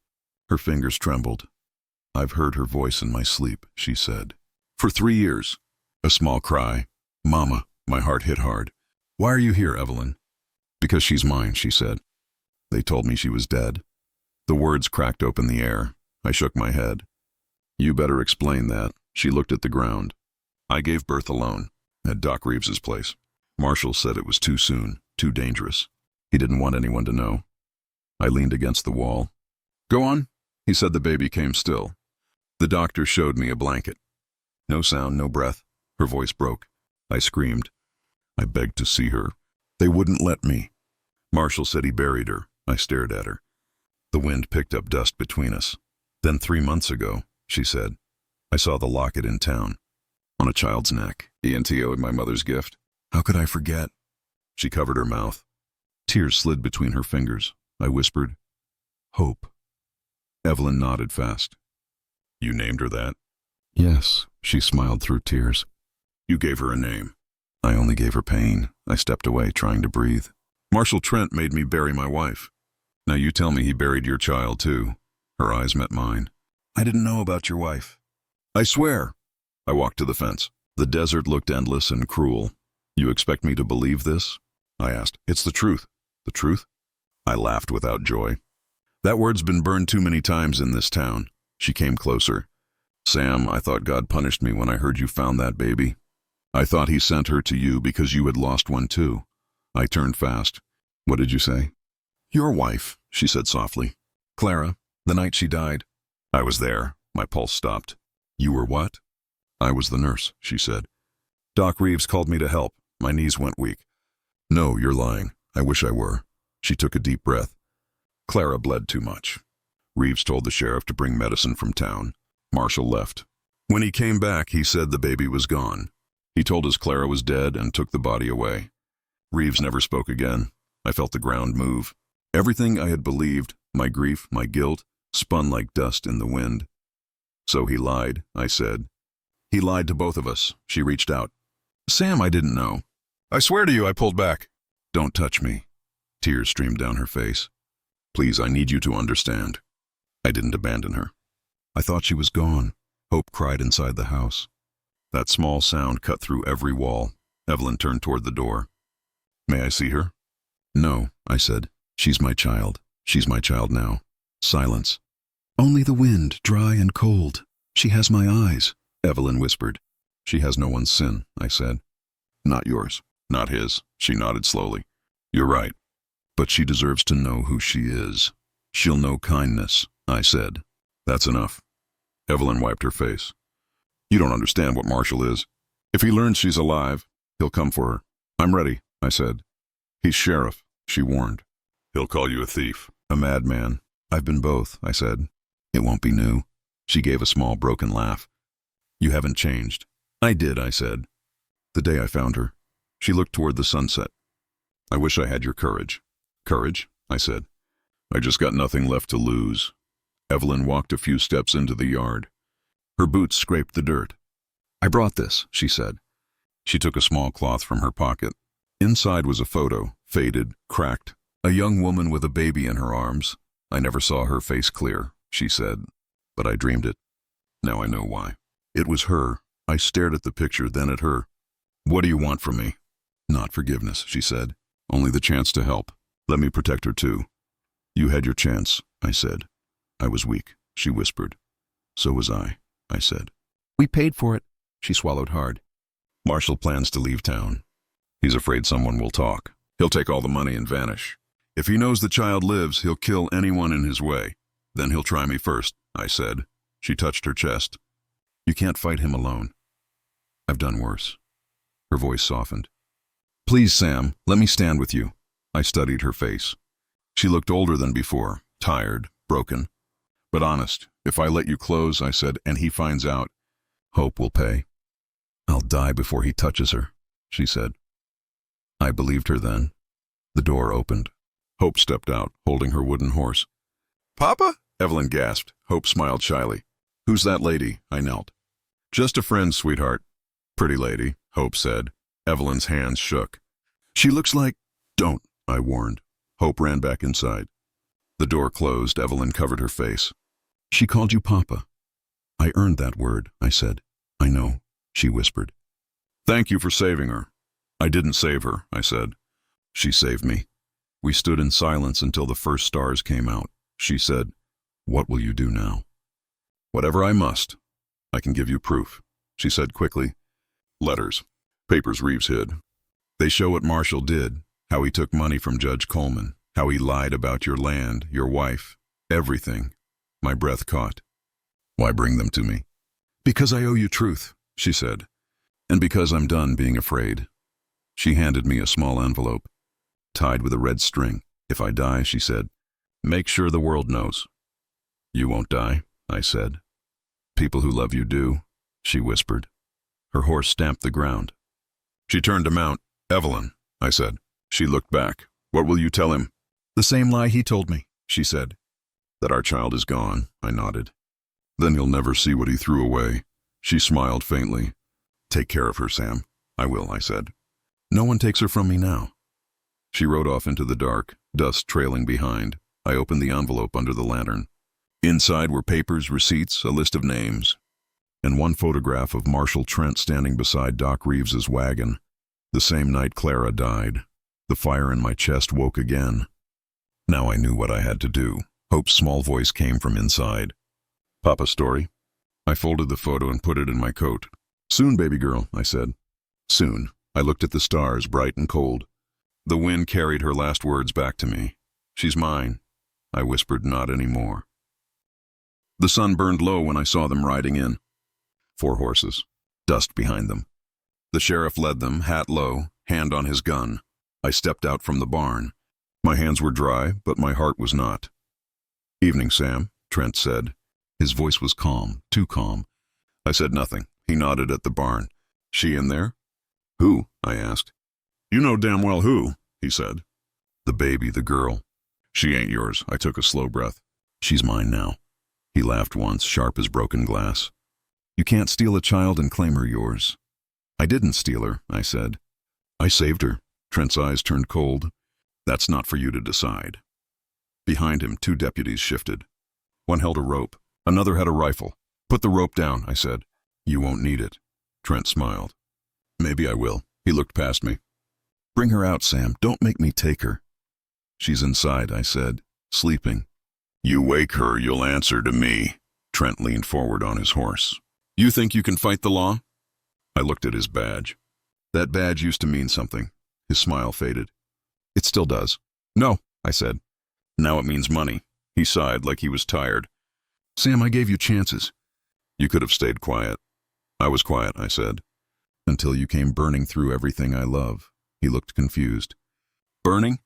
Her fingers trembled. I've heard her voice in my sleep, she said. For 3 years. A small cry. Mama. My heart hit hard. Why are you here, Evelyn? Because she's mine, she said. They told me she was dead. The words cracked open the air. I shook my head. You better explain that. She looked at the ground. I gave birth alone, at Doc Reeves's place. Marshall said it was too soon, too dangerous. He didn't want anyone to know. I leaned against the wall. Go on, he said. The baby came still. The doctor showed me a blanket. No sound, no breath. Her voice broke. I screamed. I begged to see her. They wouldn't let me. Marshall said he buried her. I stared at her. The wind picked up dust between us. Then 3 months ago, she said, I saw the locket in town. On a child's neck. ENTO, my mother's gift. How could I forget? She covered her mouth. Tears slid between her fingers. I whispered, Hope. Evelyn nodded fast. You named her that? Yes, she smiled through tears. You gave her a name. I only gave her pain. I stepped away, trying to breathe. Marshall Trent made me bury my wife. Now you tell me he buried your child too. Her eyes met mine. I didn't know about your wife. I swear. I walked to the fence. The desert looked endless and cruel. You expect me to believe this? I asked. It's the truth. The truth? I laughed without joy. That word's been burned too many times in this town. She came closer. Sam, I thought God punished me when I heard you found that baby. I thought he sent her to you because you had lost one too. I turned fast. What did you say? Your wife, she said softly. Clara, the night she died. I was there. My pulse stopped. You were what? I was the nurse, she said. Doc Reeves called me to help. My knees went weak. No, you're lying. I wish I were. She took a deep breath. Clara bled too much. Reeves told the sheriff to bring medicine from town. Marshall left. When he came back, he said the baby was gone. He told us Clara was dead and took the body away. Reeves never spoke again. I felt the ground move. Everything I had believed, my grief, my guilt, spun like dust in the wind. So he lied, I said. He lied to both of us. She reached out. Sam, I didn't know. I swear to you, I pulled back. Don't touch me. Tears streamed down her face. Please, I need you to understand. I didn't abandon her. I thought she was gone. Hope cried inside the house. That small sound cut through every wall. Evelyn turned toward the door. May I see her? No, I said. She's my child. She's my child now. Silence. Only the wind, dry and cold. She has my eyes, Evelyn whispered. She has no one's sin, I said. Not yours, not his. She nodded slowly. You're right. But she deserves to know who she is. She'll know kindness, I said. That's enough. Evelyn wiped her face. You don't understand what Marshall is. If he learns she's alive, he'll come for her. I'm ready, I said. He's sheriff, she warned. He'll call you a thief, a madman. I've been both, I said. It won't be new. She gave a small broken laugh. You haven't changed. I did, I said. The day I found her. She looked toward the sunset. I wish I had your courage. Courage? I said. I just got nothing left to lose. Evelyn walked a few steps into the yard. Her boots scraped the dirt. I brought this, she said. She took a small cloth from her pocket. Inside was a photo, faded, cracked. A young woman with a baby in her arms. I never saw her face clear, she said, but I dreamed it. Now I know why. It was her. I stared at the picture, then at her. What do you want from me? Not forgiveness, she said. Only the chance to help. Let me protect her too. You had your chance, I said. I was weak, she whispered. So was I said. We paid for it, she swallowed hard. Marshall plans to leave town. He's afraid someone will talk. He'll take all the money and vanish. If he knows the child lives, he'll kill anyone in his way. Then he'll try me first, I said. She touched her chest. You can't fight him alone. I've done worse. Her voice softened. Please, Sam, let me stand with you. I studied her face. She looked older than before, tired, broken. But honest, if I let you close, I said, and he finds out, Hope will pay. I'll die before he touches her, she said. I believed her then. The door opened. Hope stepped out, holding her wooden horse. Papa? Evelyn gasped. Hope smiled shyly. Who's that lady? I knelt. Just a friend, sweetheart. Pretty lady, Hope said. Evelyn's hands shook. She looks like... Don't, I warned. Hope ran back inside. The door closed. Evelyn covered her face. She called you Papa. I earned that word, I said. I know, she whispered. Thank you for saving her. I didn't save her, I said. She saved me. We stood in silence until the first stars came out. She said, What will you do now? Whatever I must. I can give you proof, she said quickly. Letters. Papers Reeves hid. They show what Marshall did, how he took money from Judge Coleman, how he lied about your land, your wife, everything. My breath caught. Why bring them to me? Because I owe you truth, she said, and because I'm done being afraid. She handed me a small envelope, tied with a red string. If I die, she said, make sure the world knows. You won't die, I said. People who love you do, she whispered. Her horse stamped the ground. She turned to mount. Evelyn, I said. She looked back. What will you tell him? The same lie he told me, she said. That our child is gone, I nodded. Then he'll never see what he threw away. She smiled faintly. Take care of her, Sam. I will, I said. No one takes her from me now. She rode off into the dark, dust trailing behind. I opened the envelope under the lantern. Inside were papers, receipts, a list of names, and one photograph of Marshall Trent standing beside Doc Reeves's wagon. The same night Clara died. The fire in my chest woke again. Now I knew what I had to do. Hope's small voice came from inside. Papa's story? I folded the photo and put it in my coat. Soon, baby girl, I said. Soon. I looked at the stars, bright and cold. The wind carried her last words back to me. She's mine. I whispered, not anymore. The sun burned low when I saw them riding in. 4 horses. Dust behind them. The sheriff led them, hat low, hand on his gun. I stepped out from the barn. My hands were dry, but my heart was not. "Evening, Sam," Trent said. His voice was calm, too calm. I said nothing. He nodded at the barn. "She in there?" "Who?" I asked. "You know damn well who," he said. "The baby, the girl." "She ain't yours." I took a slow breath. "She's mine now." He laughed once, sharp as broken glass. "You can't steal a child and claim her yours." "I didn't steal her," I said. "I saved her." Trent's eyes turned cold. "That's not for you to decide." Behind him, 2 deputies shifted. One held a rope. Another had a rifle. "Put the rope down," I said. "You won't need it." Trent smiled. "Maybe I will." He looked past me. "Bring her out, Sam. Don't make me take her." "She's inside," I said, sleeping. "You wake her, you'll answer to me." Trent leaned forward on his horse. "You think you can fight the law?" I looked at his badge. That badge used to mean something. His smile faded. "It still does." "No," I said. "Now it means money." He sighed like he was tired. "Sam, I gave you chances." "You could have stayed quiet." "I was quiet," I said. "Until you came burning through everything I love." He looked confused. "Burning?"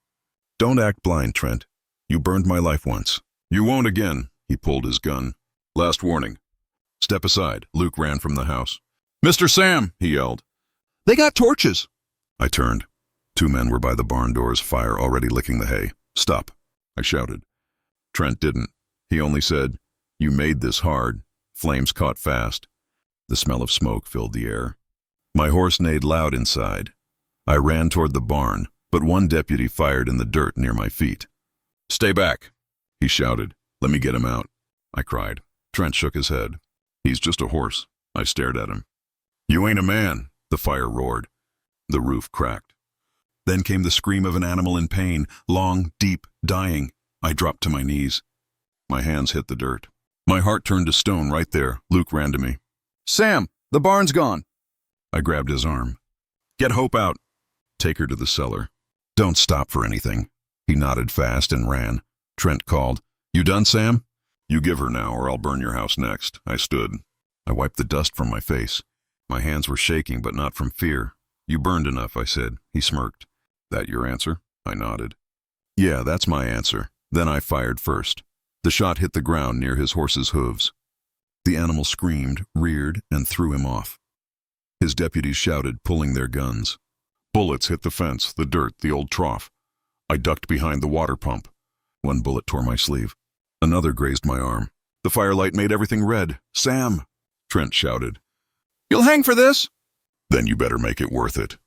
"Don't act blind, Trent. You burned my life once." "You won't again." He pulled his gun. "Last warning." "Step aside." Luke ran from the house. "Mr. Sam!" he yelled. "They got torches!" I turned. 2 men were by the barn doors, fire already licking the hay. "Stop!" I shouted. Trent didn't. He only said, "You made this hard." Flames caught fast. The smell of smoke filled the air. My horse neighed loud inside. I ran toward the barn, but 1 deputy fired in the dirt near my feet. "Stay back!" he shouted. "Let me get him out." I cried. Trent shook his head. "He's just a horse." I stared at him. "You ain't a man!" The fire roared. The roof cracked. Then came the scream of an animal in pain, long, deep, dying. I dropped to my knees. My hands hit the dirt. My heart turned to stone right there. Luke ran to me. "Sam, the barn's gone." I grabbed his arm. "Get Hope out." "Take her to the cellar." "Don't stop for anything." He nodded fast and ran. Trent called, "You done, Sam?" "You give her now, or I'll burn your house next." I stood. I wiped the dust from my face. My hands were shaking, but not from fear. "You burned enough," I said. He smirked. "That your answer?" I nodded. "Yeah, that's my answer." Then I fired first. The shot hit the ground near his horse's hooves. The animal screamed, reared, and threw him off. His deputies shouted, pulling their guns. Bullets hit the fence, the dirt, the old trough. I ducked behind the water pump. 1 bullet tore my sleeve. Another grazed my arm. The firelight made everything red. "Sam!" Trent shouted. "You'll hang for this?" "Then you better make it worth it."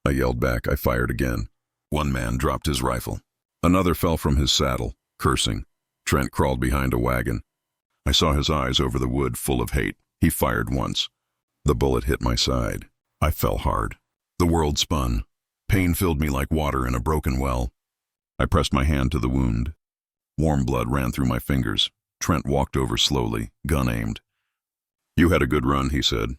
I yelled back. I fired again. 1 man dropped his rifle. Another fell from his saddle, cursing. Trent crawled behind a wagon. I saw his eyes over the wood, full of hate. He fired once. The bullet hit my side. I fell hard. The world spun. Pain filled me like water in a broken well. I pressed my hand to the wound. Warm blood ran through my fingers. Trent walked over slowly, gun aimed. "You had a good run," he said.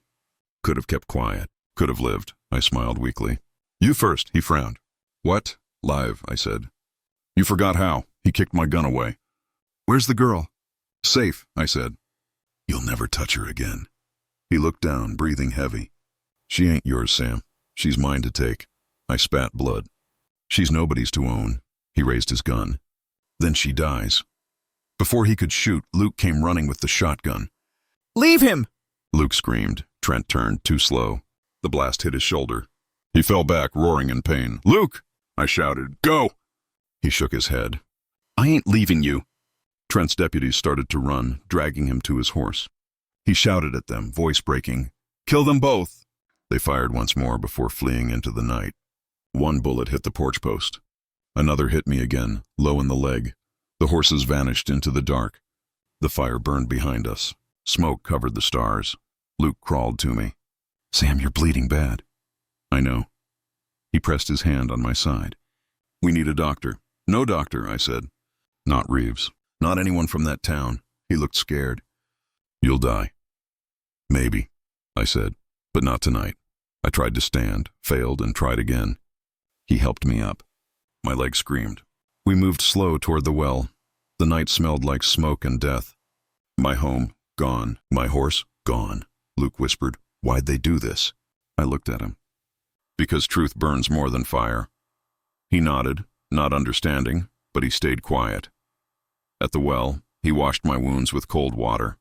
"Could have kept quiet. Could have lived." I smiled weakly. "You first," he frowned. "What?" "Live," I said. "You forgot how." He kicked my gun away. "Where's the girl?" "Safe," I said. "You'll never touch her again." He looked down, breathing heavy. "She ain't yours, Sam. She's mine to take." I spat blood. "She's nobody's to own." He raised his gun. "Then she dies." Before he could shoot, Luke came running with the shotgun. "Leave him!" Luke screamed. Trent turned, too slow. The blast hit his shoulder. He fell back, roaring in pain. "Luke!" I shouted. "Go!" He shook his head. "I ain't leaving you." Trent's deputies started to run, dragging him to his horse. He shouted at them, voice breaking, "Kill them both!" They fired once more before fleeing into the night. 1 bullet hit the porch post. Another hit me again, low in the leg. The horses vanished into the dark. The fire burned behind us. Smoke covered the stars. Luke crawled to me. "Sam, you're bleeding bad." "I know." He pressed his hand on my side. "We need a doctor." "No doctor," I said. "Not Reeves. Not anyone from that town." He looked scared. "You'll die." "Maybe," I said, "but not tonight." I tried to stand, failed, and tried again. He helped me up. My leg screamed. We moved slow toward the well. The night smelled like smoke and death. "My home, gone. My horse, gone." Luke whispered, "Why'd they do this?" I looked at him. Because truth burns more than fire. He nodded, not understanding, but he stayed quiet. At the well, he washed my wounds with cold water.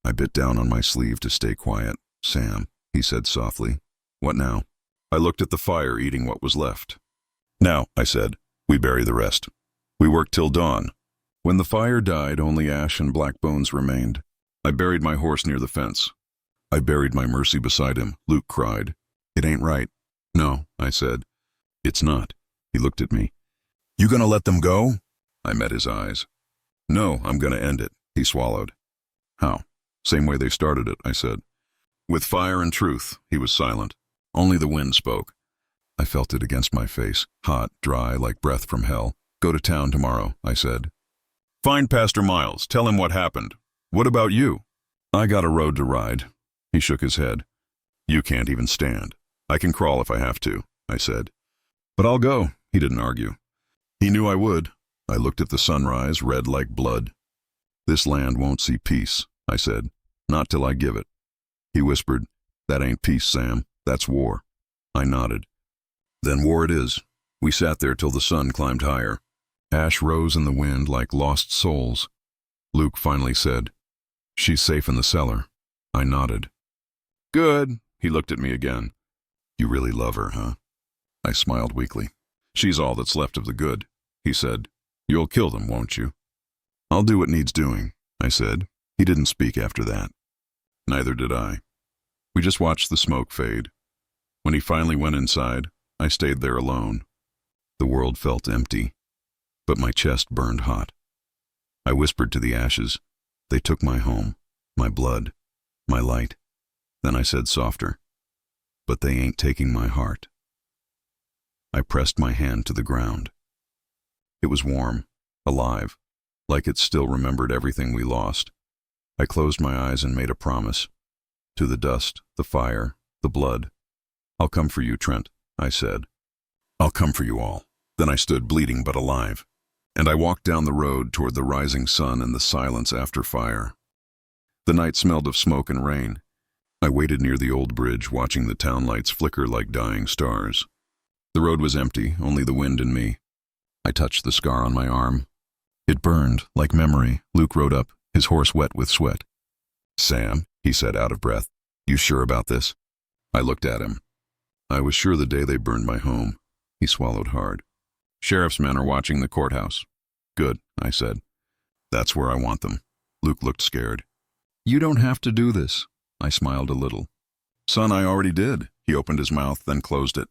I bit down on my sleeve to stay quiet. Sam, he said softly. What now? I looked at the fire eating what was left. Now, I said, we bury the rest. We worked till dawn. When the fire died, only ash and black bones remained. I buried my horse near the fence. I buried my Mercy beside him, Luke cried. It ain't right. No, I said. It's not. He looked at me. You gonna let them go? I met his eyes. No, I'm gonna end it, he swallowed. How? Same way they started it, I said. With fire and truth, he was silent. Only the wind spoke. I felt it against my face, hot, dry, like breath from hell. Go to town tomorrow, I said. Find Pastor Miles, tell him what happened. What about you? I got a road to ride. He shook his head. You can't even stand. I can crawl if I have to, I said. But I'll go, he didn't argue. He knew I would. I looked at the sunrise, red like blood. This land won't see peace, I said. Not till I give it. He whispered, that ain't peace, Sam. That's war. I nodded. Then war it is. We sat there till the sun climbed higher. Ash rose in the wind like lost souls. Luke finally said, she's safe in the cellar. I nodded. Good. He looked at me again. You really love her, huh? I smiled weakly. She's all that's left of the good, he said. You'll kill them, won't you? I'll do what needs doing, I said. He didn't speak after that. Neither did I. We just watched the smoke fade. When he finally went inside, I stayed there alone. The world felt empty, but my chest burned hot. I whispered to the ashes. They took my home, my blood, my light. Then I said softer, but they ain't taking my heart. I pressed my hand to the ground. It was warm, alive, like it still remembered everything we lost. I closed my eyes and made a promise. To the dust, the fire, the blood. I'll come for you, Trent, I said. I'll come for you all. Then I stood bleeding but alive. And I walked down the road toward the rising sun and the silence after fire. The night smelled of smoke and rain. I waited near the old bridge, watching the town lights flicker like dying stars. The road was empty, only the wind and me. I touched the scar on my arm. It burned, like memory. Luke rode up, his horse wet with sweat. Sam, he said out of breath, you sure about this? I looked at him. I was sure the day they burned my home. He swallowed hard. Sheriff's men are watching the courthouse. Good, I said. That's where I want them. Luke looked scared. You don't have to do this. I smiled a little. Son, I already did. He opened his mouth, then closed it.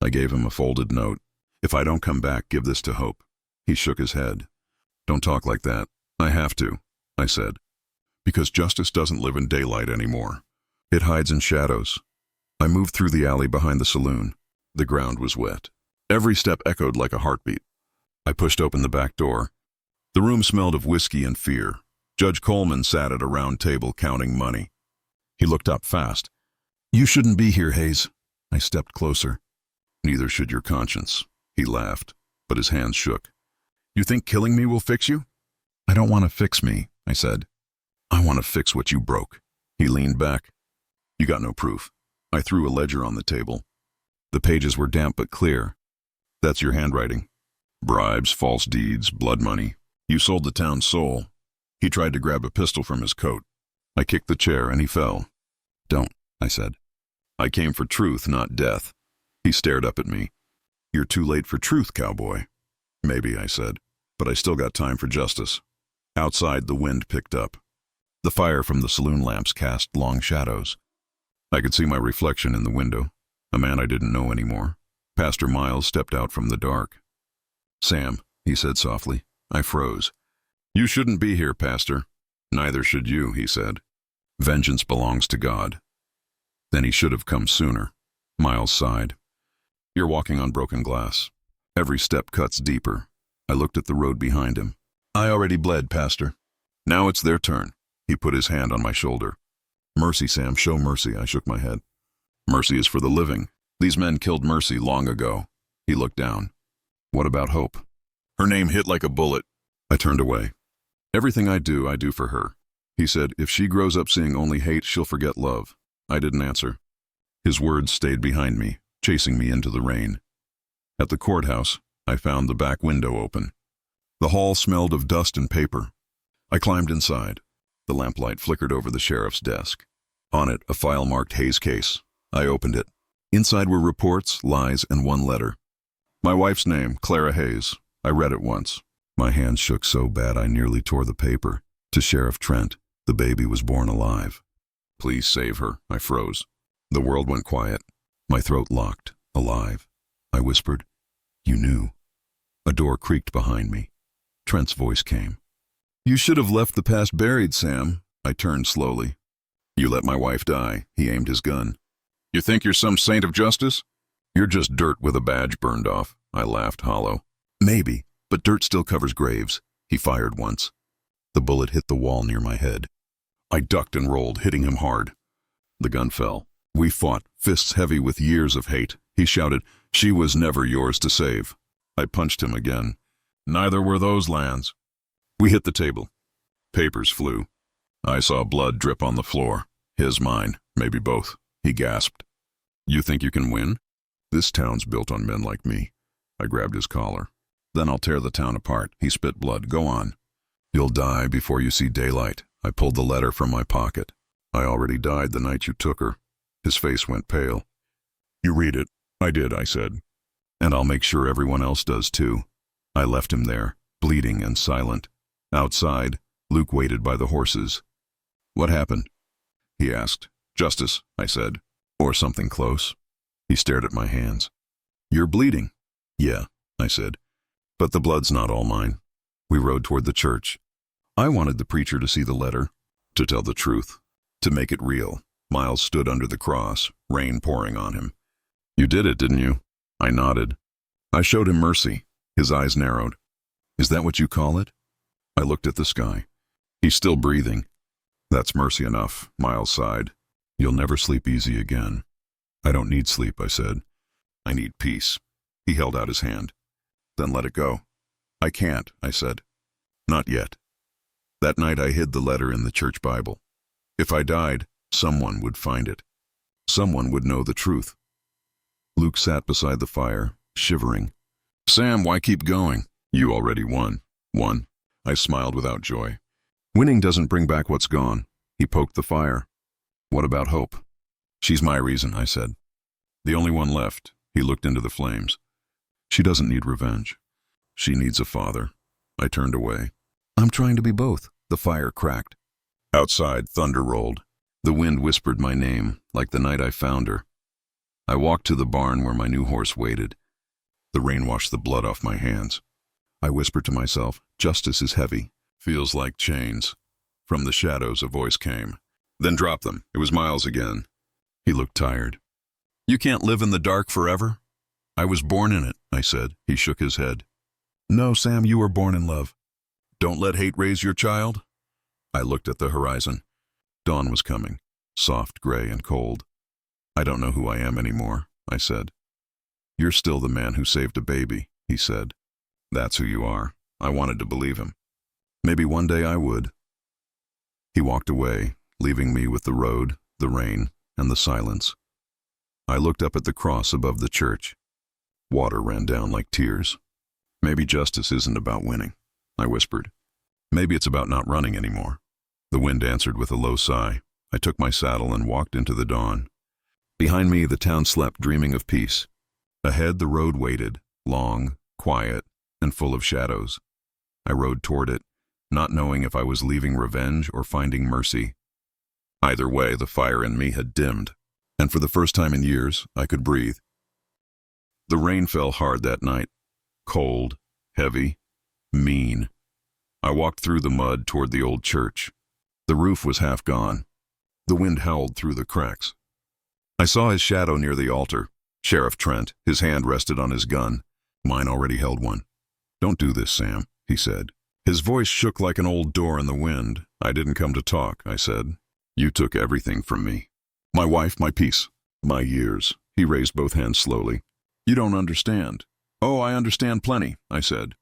I gave him a folded note. If I don't come back, give this to Hope. He shook his head. Don't talk like that. I have to, I said. Because justice doesn't live in daylight anymore. It hides in shadows. I moved through the alley behind the saloon. The ground was wet. Every step echoed like a heartbeat. I pushed open the back door. The room smelled of whiskey and fear. Judge Coleman sat at a round table counting money. He looked up fast. You shouldn't be here, Hayes. I stepped closer. Neither should your conscience. He laughed, but his hands shook. You think killing me will fix you? I don't want to fix me, I said. I want to fix what you broke. He leaned back. You got no proof. I threw a ledger on the table. The pages were damp but clear. That's your handwriting. Bribes, false deeds, blood money. You sold the town's soul. He tried to grab a pistol from his coat. I kicked the chair and he fell. Don't, I said. I came for truth, not death. He stared up at me. You're too late for truth, cowboy. Maybe, I said, but I still got time for justice. Outside, the wind picked up. The fire from the saloon lamps cast long shadows. I could see my reflection in the window, a man I didn't know anymore. Pastor Miles stepped out from the dark. Sam, he said softly. I froze. You shouldn't be here, Pastor. Neither should you, he said. Vengeance belongs to God. Then he should have come sooner. Miles sighed. You're walking on broken glass. Every step cuts deeper. I looked at the road behind him. I already bled, Pastor. Now it's their turn. He put his hand on my shoulder. Mercy, Sam, show mercy. I shook my head. Mercy is for the living. These men killed Mercy long ago. He looked down. What about Hope? Her name hit like a bullet. I turned away. Everything I do for her. He said, if she grows up seeing only hate, she'll forget love. I didn't answer. His words stayed behind me, chasing me into the rain. At the courthouse, I found the back window open. The hall smelled of dust and paper. I climbed inside. The lamplight flickered over the sheriff's desk. On it, a file marked Hayes case. I opened it. Inside were reports, lies, and one letter. My wife's name, Clara Hayes. I read it once. My hands shook so bad I nearly tore the paper. To Sheriff Trent, the baby was born alive. Please save her, I froze. The world went quiet. My throat locked. Alive. I whispered. You knew. A door creaked behind me. Trent's voice came. You should have left the past buried, Sam. I turned slowly. You let my wife die. He aimed his gun. You think you're some saint of justice? You're just dirt with a badge burned off. I laughed hollow. Maybe, but dirt still covers graves. He fired once. The bullet hit the wall near my head. I ducked and rolled, hitting him hard. The gun fell. We fought, fists heavy with years of hate. He shouted, she was never yours to save. I punched him again. Neither were those lands. We hit the table. Papers flew. I saw blood drip on the floor. His, mine, maybe both. He gasped. You think you can win? This town's built on men like me. I grabbed his collar. Then I'll tear the town apart. He spit blood. Go on. You'll die before you see daylight. I pulled the letter from my pocket. I already died the night you took her. His face went pale. You read it. I did, I said. And I'll make sure everyone else does too. I left him there, bleeding and silent. Outside, Luke waited by the horses. What happened? He asked. Justice, I said. Or something close. He stared at my hands. You're bleeding. Yeah, I said. But the blood's not all mine. We rode toward the church. I wanted the preacher to see the letter, to tell the truth, to make it real. Miles stood under the cross, rain pouring on him. You did it, didn't you? I nodded. I showed him mercy. His eyes narrowed. Is that what you call it? I looked at the sky. He's still breathing. That's mercy enough, Miles sighed. You'll never sleep easy again. I don't need sleep, I said. I need peace. He held out his hand. Then let it go. I can't, I said. Not yet. That night I hid the letter in the church Bible. If I died, someone would find it. Someone would know the truth. Luke sat beside the fire, shivering. Sam, why keep going? You already won. Won. I smiled without joy. Winning doesn't bring back what's gone. He poked the fire. What about hope? She's my reason, I said. The only one left. He looked into the flames. She doesn't need revenge. She needs a father. I turned away. I'm trying to be both. The fire cracked. Outside, thunder rolled. The wind whispered my name, like the night I found her. I walked to the barn where my new horse waited. The rain washed the blood off my hands. I whispered to myself, justice is heavy. Feels like chains. From the shadows, a voice came. Then drop them. It was Miles again. He looked tired. You can't live in the dark forever? I was born in it, I said. He shook his head. No, Sam, you were born in love. Don't let hate raise your child? I looked at the horizon. Dawn was coming, soft, gray, and cold. I don't know who I am anymore, I said. You're still the man who saved a baby, he said. That's who you are. I wanted to believe him. Maybe one day I would. He walked away, leaving me with the road, the rain, and the silence. I looked up at the cross above the church. Water ran down like tears. Maybe justice isn't about winning, I whispered. Maybe it's about not running anymore. The wind answered with a low sigh. I took my saddle and walked into the dawn. Behind me, the town slept, dreaming of peace. Ahead, the road waited, long, quiet, and full of shadows. I rode toward it, not knowing if I was leaving revenge or finding mercy. Either way, the fire in me had dimmed, and for the first time in years, I could breathe. The rain fell hard that night, cold, heavy, mean. I walked through the mud toward the old church. The roof was half gone. The wind howled through the cracks. I saw his shadow near the altar. Sheriff Trent, his hand rested on his gun. Mine already held one. Don't do this, Sam, he said. His voice shook like an old door in the wind. I didn't come to talk, I said. You took everything from me. My wife, my peace, my years. He raised both hands slowly. You don't understand. Oh, I understand plenty, I said.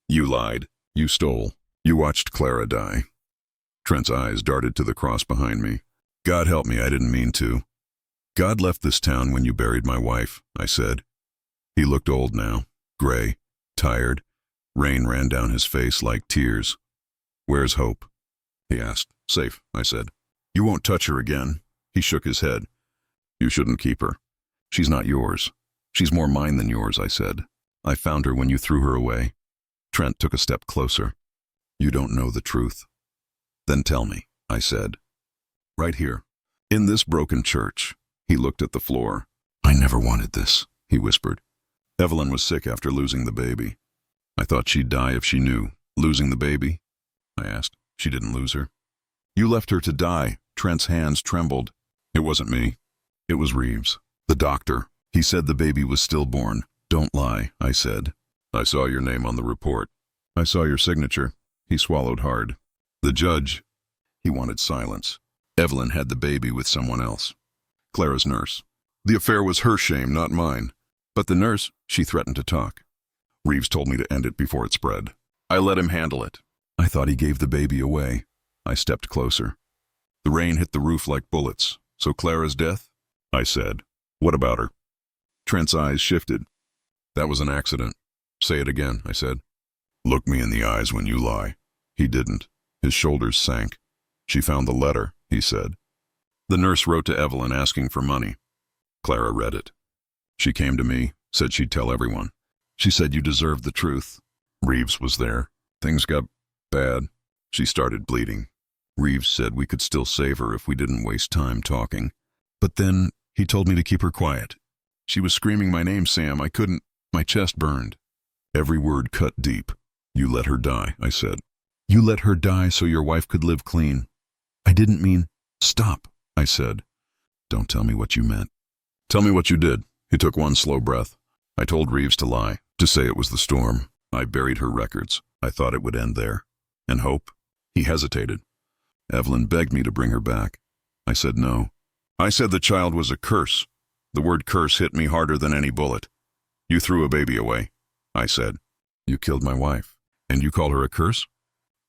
You lied. You stole. You watched Clara die. Trent's eyes darted to the cross behind me. God help me, I didn't mean to. God left this town when you buried my wife, I said. He looked old now, gray, tired. Rain ran down his face like tears. Where's Hope? He asked. Safe, I said. You won't touch her again. He shook his head. You shouldn't keep her. She's not yours. She's more mine than yours, I said. I found her when you threw her away. Trent took a step closer. You don't know the truth. Then tell me, I said. Right here, in this broken church. He looked at the floor. I never wanted this, he whispered. Evelyn was sick after losing the baby. I thought she'd die if she knew. Losing the baby? I asked. She didn't lose her. You left her to die. Trent's hands trembled. It wasn't me. It was Reeves, the doctor. He said the baby was stillborn. Don't lie, I said. I saw your name on the report. I saw your signature. He swallowed hard. The judge. He wanted silence. Evelyn had the baby with someone else. Clara's nurse. The affair was her shame, not mine. But the nurse, she threatened to talk. Reeves told me to end it before it spread. I let him handle it. I thought he gave the baby away. I stepped closer. The rain hit the roof like bullets. So Clara's death? I said. What about her? Trent's eyes shifted. That was an accident. Say it again, I said. Look me in the eyes when you lie. He didn't. His shoulders sank. She found the letter, he said. The nurse wrote to Evelyn asking for money. Clara read it. She came to me, said she'd tell everyone. She said you deserved the truth. Reeves was there. Things got bad. She started bleeding. Reeves said we could still save her if we didn't waste time talking. But then he told me to keep her quiet. She was screaming my name, Sam. I couldn't. My chest burned. Every word cut deep. You let her die, I said. You let her die so your wife could live clean. I didn't mean. Stop, I said. Don't tell me what you meant. Tell me what you did. He took one slow breath. I told Reeves to lie, to say it was the storm. I buried her records. I thought it would end there. And Hope? He hesitated. Evelyn begged me to bring her back. I said no. I said the child was a curse. The word curse hit me harder than any bullet. You threw a baby away, I said. You killed my wife. And you call her a curse?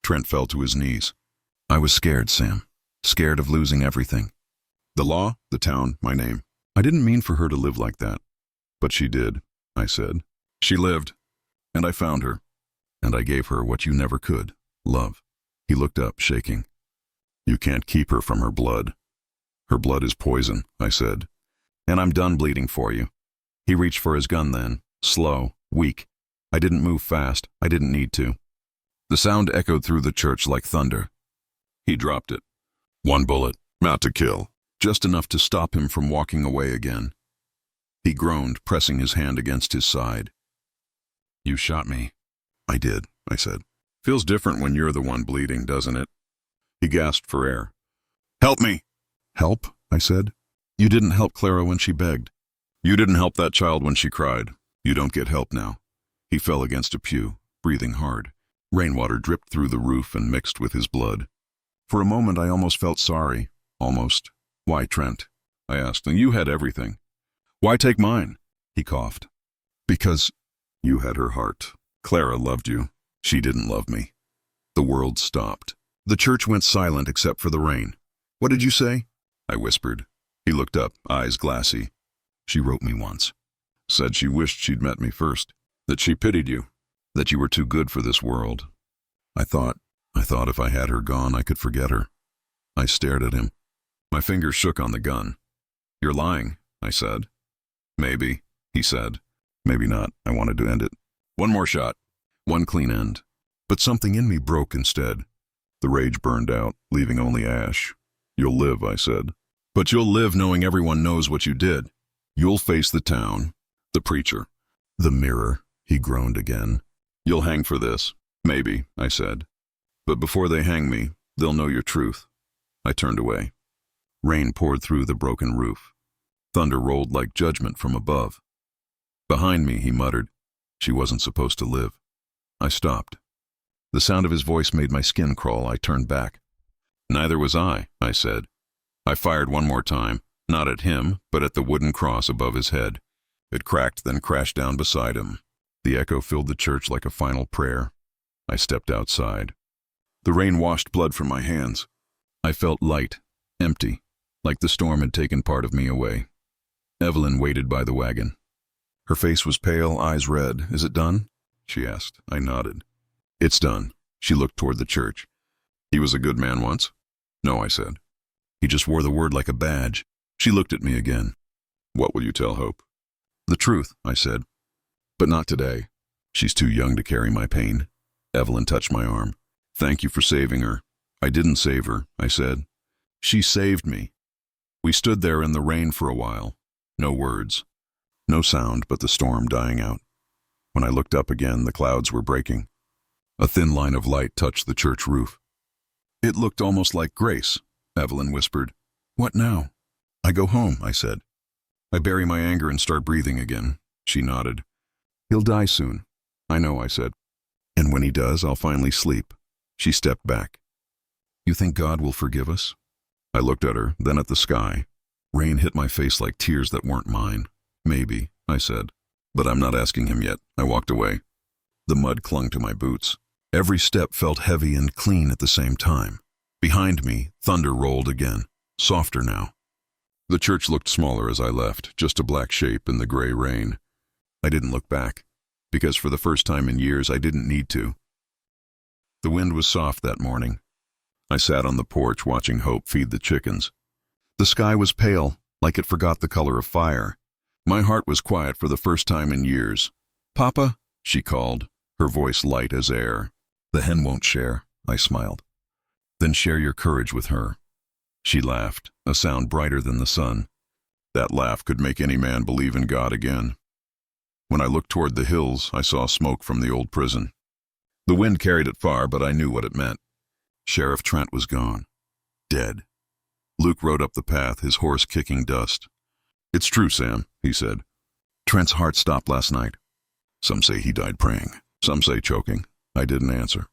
Trent fell to his knees. I was scared, Sam. Scared of losing everything. The law, the town, my name. I didn't mean for her to live like that. But she did, I said. She lived. And I found her. And I gave her what you never could, love. He looked up, shaking. You can't keep her from her blood. Her blood is poison, I said. And I'm done bleeding for you. He reached for his gun then, slow, weak. I didn't move fast. I didn't need to. The sound echoed through the church like thunder. He dropped it. One bullet, not to kill, just enough to stop him from walking away again. He groaned, pressing his hand against his side. You shot me. I did, I said. Feels different when you're the one bleeding, doesn't it? He gasped for air. Help me! Help? I said. You didn't help Clara when she begged. You didn't help that child when she cried. You don't get help now. He fell against a pew, breathing hard. Rainwater dripped through the roof and mixed with his blood. For a moment I almost felt sorry. Almost. Why, Trent? I asked. And you had everything. Why take mine? He coughed. Because you had her heart. Clara loved you. She didn't love me. The world stopped. The church went silent except for the rain. What did you say? I whispered. He looked up, eyes glassy. She wrote me once. Said she wished she'd met me first. That she pitied you. That you were too good for this world. I thought if I had her gone, I could forget her. I stared at him. My fingers shook on the gun. You're lying, I said. Maybe, he said. Maybe not. I wanted to end it. One more shot. One clean end. But something in me broke instead. The rage burned out, leaving only ash. You'll live, I said. But you'll live knowing everyone knows what you did. You'll face the town, the preacher, the mirror. He groaned again. You'll hang for this. Maybe, I said. But before they hang me, they'll know your truth. I turned away. Rain poured through the broken roof. Thunder rolled like judgment from above. Behind me, he muttered, she wasn't supposed to live. I stopped. The sound of his voice made my skin crawl. I turned back. Neither was I said. I fired one more time, not at him, but at the wooden cross above his head. It cracked, then crashed down beside him. The echo filled the church like a final prayer. I stepped outside. The rain washed blood from my hands. I felt light, empty, like the storm had taken part of me away. Evelyn waited by the wagon. Her face was pale, eyes red. "Is it done?" she asked. I nodded. "It's done." She looked toward the church. "He was a good man once?" "No," I said. "He just wore the word like a badge." She looked at me again. "What will you tell Hope?" "The truth," I said. "But not today. She's too young to carry my pain." Evelyn touched my arm. "Thank you for saving her." "I didn't save her," I said. "She saved me." We stood there in the rain for a while. No words. No sound but the storm dying out. When I looked up again, the clouds were breaking. A thin line of light touched the church roof. "It looked almost like grace," Evelyn whispered. "What now?" "I go home," I said. "I bury my anger and start breathing again." She nodded. "He'll die soon." "I know," I said. "And when he does, I'll finally sleep." She stepped back. "You think God will forgive us?" I looked at her, then at the sky. Rain hit my face like tears that weren't mine. "Maybe," I said. "But I'm not asking him yet." I walked away. The mud clung to my boots. Every step felt heavy and clean at the same time. Behind me, thunder rolled again, softer now. The church looked smaller as I left, just a black shape in the gray rain. I didn't look back, because for the first time in years I didn't need to. The wind was soft that morning. I sat on the porch watching Hope feed the chickens. The sky was pale, like it forgot the color of fire. My heart was quiet for the first time in years. "Papa," she called, her voice light as air. "The hen won't share," I smiled. "Then share your courage with her." She laughed, a sound brighter than the sun. That laugh could make any man believe in God again. When I looked toward the hills, I saw smoke from the old prison. The wind carried it far, but I knew what it meant. Sheriff Trent was gone. Dead. Luke rode up the path, his horse kicking dust. "It's true, Sam," he said. "Trent's heart stopped last night. Some say he died praying. Some say choking." I didn't answer.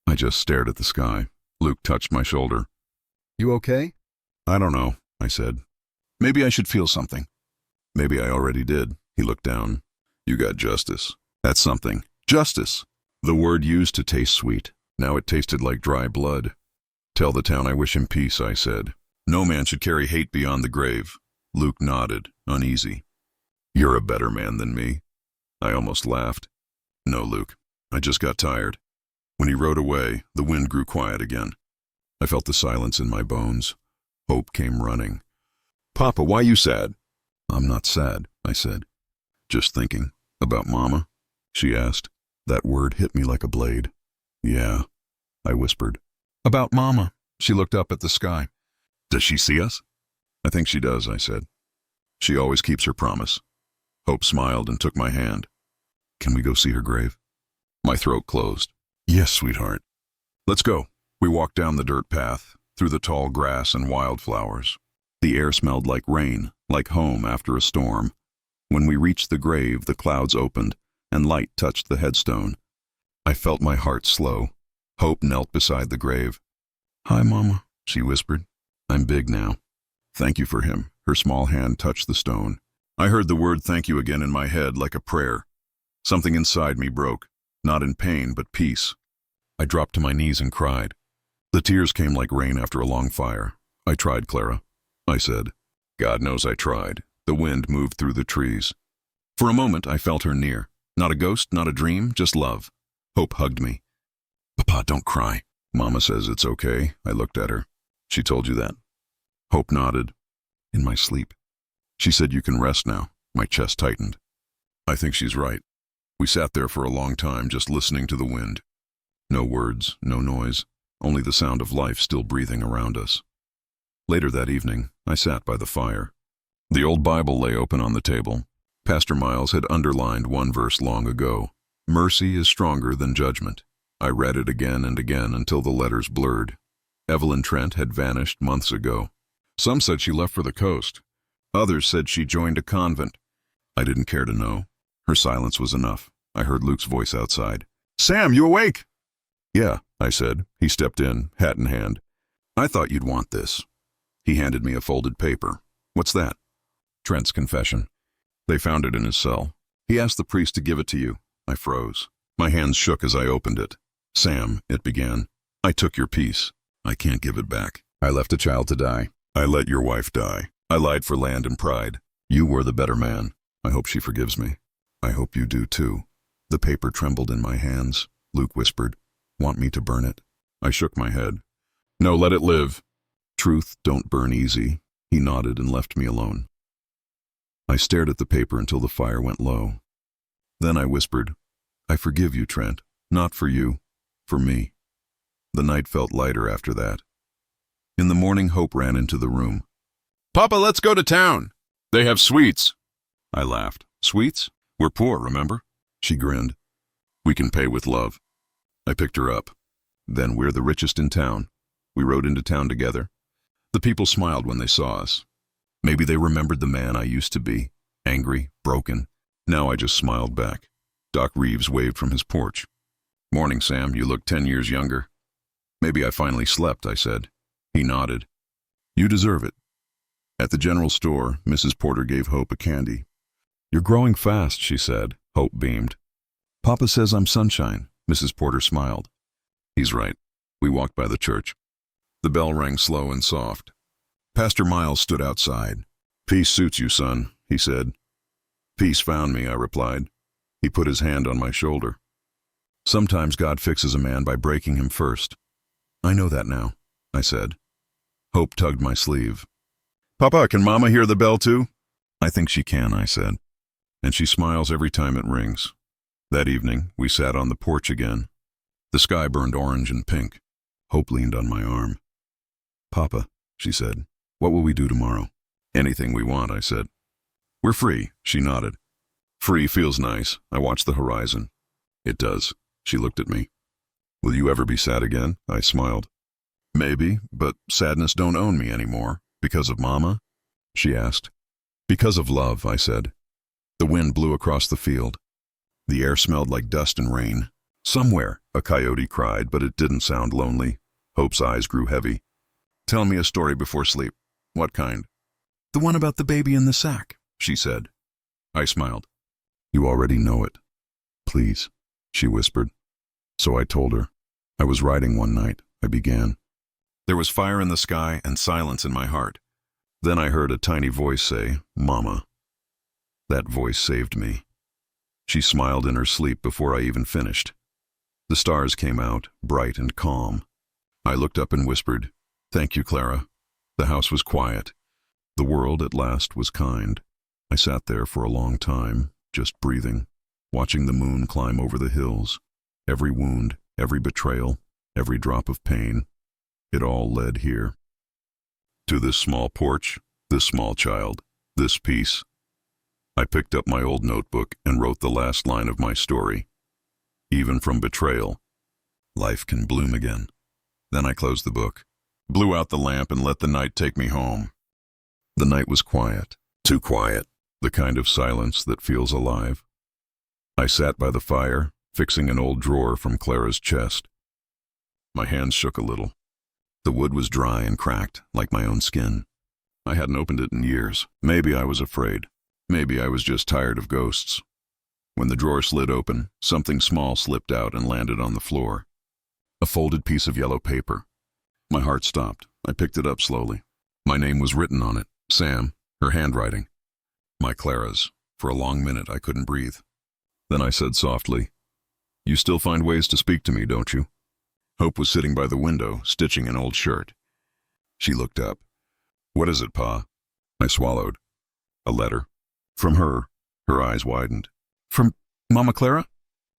I just stared at the sky. Luke touched my shoulder. "You okay?" "I don't know," I said. "Maybe I should feel something." "Maybe I already did." He looked down. "You got justice. That's something. Justice." The word used to taste sweet. Now it tasted like dry blood. "Tell the town I wish him peace," I said. "No man should carry hate beyond the grave." Luke nodded, uneasy. "You're a better man than me." I almost laughed. "No, Luke. I just got tired." When he rode away, the wind grew quiet again. I felt the silence in my bones. Hope came running. "Papa, why you sad?" "I'm not sad," I said. "Just thinking." "About Mama?" she asked. That word hit me like a blade. "Yeah," I whispered. "About Mama." She looked up at the sky. "Does she see us?" "I think she does," I said. "She always keeps her promise." Hope smiled and took my hand. "Can we go see her grave?" My throat closed. "Yes, sweetheart." "Let's go." We walked down the dirt path, through the tall grass and wildflowers. The air smelled like rain, like home after a storm. When we reached the grave, the clouds opened, and light touched the headstone. I felt my heart slow. Hope knelt beside the grave. "Hi, Mama," she whispered. "I'm big now." "Thank you for him." Her small hand touched the stone. I heard the word thank you again in my head like a prayer. Something inside me broke, not in pain, but peace. I dropped to my knees and cried. The tears came like rain after a long fire. "I tried, Clara," I said. God knows I tried. The wind moved through the trees. For a moment, I felt her near. Not a ghost, not a dream, just love. Hope hugged me. "Papa, don't cry." "Mama says it's okay." I looked at her. "She told you that?" Hope nodded. "In my sleep." She said, "You can rest now." My chest tightened. I think she's right. We sat there for a long time, just listening to the wind. No words, no noise, only the sound of life still breathing around us. Later that evening, I sat by the fire. The old Bible lay open on the table. Pastor Miles had underlined one verse long ago. "Mercy is stronger than judgment." I read it again and again until the letters blurred. Evelyn Trent had vanished months ago. Some said she left for the coast. Others said she joined a convent. I didn't care to know. Her silence was enough. I heard Luke's voice outside. "Sam, you awake?" "Yeah," I said. He stepped in, hat in hand. "I thought you'd want this." He handed me a folded paper. "What's that?" "Trent's confession. They found it in his cell. He asked the priest to give it to you." I froze. My hands shook as I opened it. "Sam," it began, "I took your peace. I can't give it back. I left a child to die. I let your wife die. I lied for land and pride. You were the better man. I hope she forgives me. I hope you do too. The paper trembled in my hands. Luke whispered, "Want me to burn it?" I shook my head. "No, let it live." "Truth don't burn easy." He nodded and left me alone. I stared at the paper until the fire went low. Then I whispered, "I forgive you, Trent. Not for you, for me." The night felt lighter after that. In the morning, Hope ran into the room. "Papa, let's go to town. They have sweets." I laughed. "Sweets? We're poor, remember?" She grinned. "We can pay with love." I picked her up. "Then we're the richest in town." We rode into town together. The people smiled when they saw us. Maybe they remembered the man I used to be, angry, broken. Now I just smiled back. Doc Reeves waved from his porch. "Morning, Sam. You look 10 years younger." "Maybe I finally slept," I said. He nodded. "You deserve it." At the general store, Mrs. Porter gave Hope a candy. "You're growing fast," she said. Hope beamed. "Papa says I'm sunshine." Mrs. Porter smiled. "He's right." We walked by the church. The bell rang slow and soft. Pastor Miles stood outside. "Peace suits you, son," he said. "Peace found me," I replied. He put his hand on my shoulder. "Sometimes God fixes a man by breaking him first." "I know that now," I said. Hope tugged my sleeve. "Papa, can Mama hear the bell too?" "I think she can," I said. "And she smiles every time it rings." That evening, we sat on the porch again. The sky burned orange and pink. Hope leaned on my arm. "Papa," she said, "what will we do tomorrow?" "Anything we want," I said. "We're free," she nodded. "Free feels nice." I watched the horizon. "It does." She looked at me. "Will you ever be sad again?" I smiled. "Maybe, but sadness don't own me anymore." "Because of Mama?" she asked. "Because of love," I said. The wind blew across the field. The air smelled like dust and rain. "Somewhere," a coyote cried, but it didn't sound lonely. Hope's eyes grew heavy. "Tell me a story before sleep." "What kind?" "The one about the baby in the sack," she said. I smiled. "You already know it." "Please," she whispered. So I told her. I was riding one night. I began. There was fire in the sky and silence in my heart. Then I heard a tiny voice say, "Mama." That voice saved me. She smiled in her sleep before I even finished. The stars came out, bright and calm. I looked up and whispered, "Thank you, Clara." The house was quiet. The world at last was kind. I sat there for a long time, just breathing, watching the moon climb over the hills. Every wound, every betrayal, every drop of pain, it all led here. To this small porch, this small child, this peace. I picked up my old notebook and wrote the last line of my story. Even from betrayal, life can bloom again. Then I closed the book, blew out the lamp, and let the night take me home. The night was quiet, too quiet, the kind of silence that feels alive. I sat by the fire, fixing an old drawer from Clara's chest. My hands shook a little. The wood was dry and cracked, like my own skin. I hadn't opened it in years. Maybe I was afraid. Maybe I was just tired of ghosts. When the drawer slid open, something small slipped out and landed on the floor. A folded piece of yellow paper. My heart stopped. I picked it up slowly. My name was written on it. Sam, her handwriting. My Clara's. For a long minute I couldn't breathe. Then I said softly, "You still find ways to speak to me, don't you?" Hope was sitting by the window, stitching an old shirt. She looked up. "What is it, Pa?" I swallowed. "A letter." "From her." Her eyes widened. "From Mama Clara?"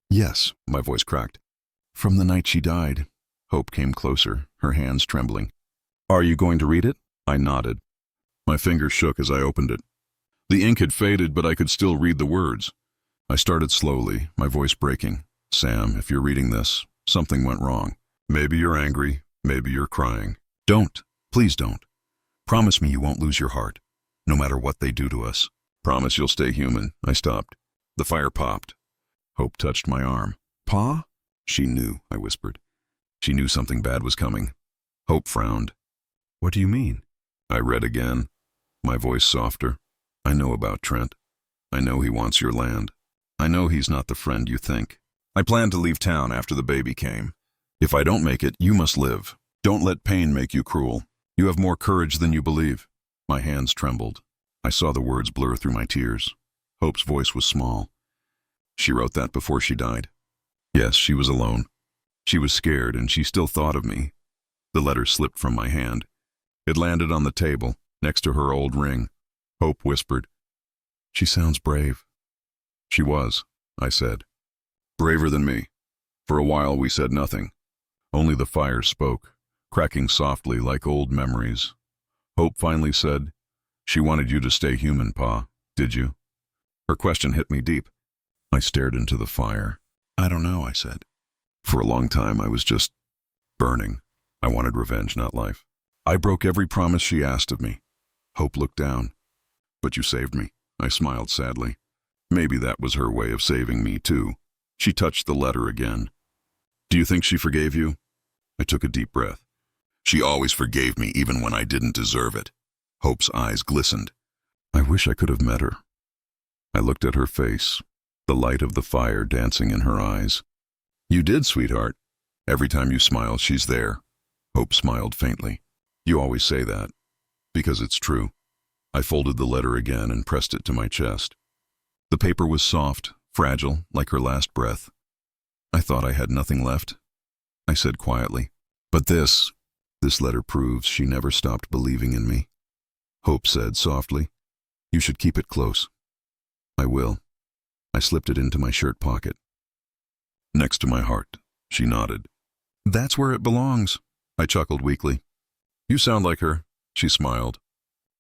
"Yes," my voice cracked. "From the night she died." Hope came closer, her hands trembling. "Are you going to read it?" I nodded. My fingers shook as I opened it. The ink had faded, but I could still read the words. I started slowly, my voice breaking. "Sam, if you're reading this, something went wrong. Maybe you're angry, maybe you're crying. Don't, please don't. Promise me you won't lose your heart, no matter what they do to us. Promise you'll stay human." I stopped. The fire popped. Hope touched my arm. "Pa?" "She knew," I whispered. She knew something bad was coming. Hope frowned. "What do you mean?" I read again, my voice softer. "I know about Trent. I know he wants your land. I know he's not the friend you think. I plan to leave town after the baby came. If I don't make it, you must live. Don't let pain make you cruel. You have more courage than you believe." My hands trembled. I saw the words blur through my tears. Hope's voice was small. She wrote that before she died. Yes, she was alone. She was scared, and she still thought of me. The letter slipped from my hand. It landed on the table, next to her old ring. Hope whispered, "She sounds brave." She was, I said. Braver than me. For a while we said nothing. Only the fire spoke, cracking softly like old memories. Hope finally said, "She wanted you to stay human, Pa, did you?" Her question hit me deep. I stared into the fire. "I don't know," I said. For a long time I was just burning. I wanted revenge, not life. I broke every promise she asked of me. Hope looked down. "But you saved me," I smiled sadly. Maybe that was her way of saving me too. She touched the letter again. "Do you think she forgave you?" I took a deep breath. "She always forgave me even when I didn't deserve it." Hope's eyes glistened. I wish I could have met her. I looked at her face, the light of the fire dancing in her eyes. "You did, sweetheart. Every time you smile, she's there." Hope smiled faintly. "You always say that, because it's true." I folded the letter again and pressed it to my chest. The paper was soft, fragile, like her last breath. "I thought I had nothing left," I said quietly. "But this letter proves she never stopped believing in me." Hope said softly, "You should keep it close." "I will." I slipped it into my shirt pocket. "Next to my heart," she nodded. "That's where it belongs," I chuckled weakly. "You sound like her," she smiled.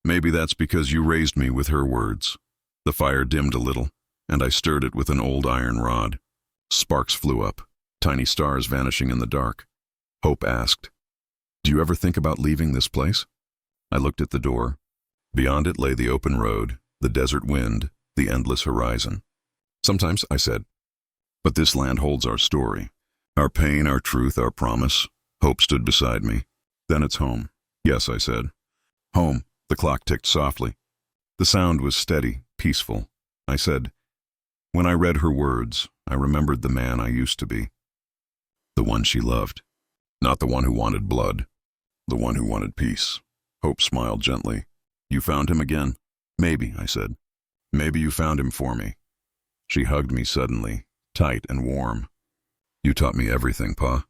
"Maybe that's because you raised me with her words." The fire dimmed a little, and I stirred it with an old iron rod. Sparks flew up, tiny stars vanishing in the dark. Hope asked, "Do you ever think about leaving this place?" I looked at the door. Beyond it lay the open road, the desert wind, the endless horizon. "Sometimes," I said. "But this land holds our story. Our pain, our truth, our promise." Hope stood beside me. "Then it's home." "Yes," I said. "Home." The clock ticked softly. The sound was steady, peaceful. I said, "When I read her words, I remembered the man I used to be. The one she loved. Not the one who wanted blood. The one who wanted peace." Hope smiled gently. "You found him again?" "Maybe," I said. "Maybe you found him for me." She hugged me suddenly, tight and warm. "You taught me everything, Pa.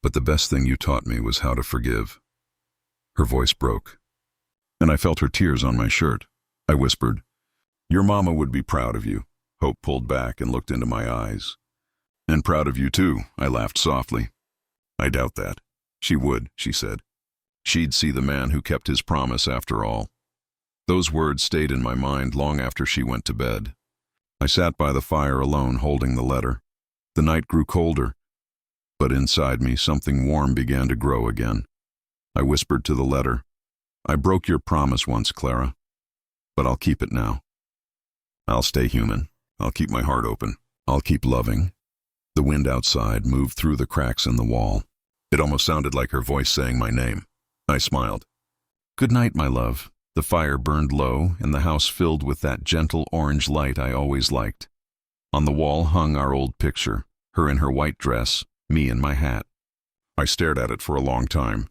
But the best thing you taught me was how to forgive." Her voice broke, and I felt her tears on my shirt. I whispered, "Your mama would be proud of you." Hope pulled back and looked into my eyes. "And proud of you too," I laughed softly. "I doubt that." "She would," she said. "She'd see the man who kept his promise after all." Those words stayed in my mind long after she went to bed. I sat by the fire alone, holding the letter. The night grew colder, but inside me something warm began to grow again. I whispered to the letter, "I broke your promise once, Clara, but I'll keep it now. I'll stay human. I'll keep my heart open. I'll keep loving." The wind outside moved through the cracks in the wall. It almost sounded like her voice saying my name. I smiled. "Good night, my love." The fire burned low, and the house filled with that gentle orange light I always liked. On the wall hung our old picture, her in her white dress, me in my hat. I stared at it for a long time.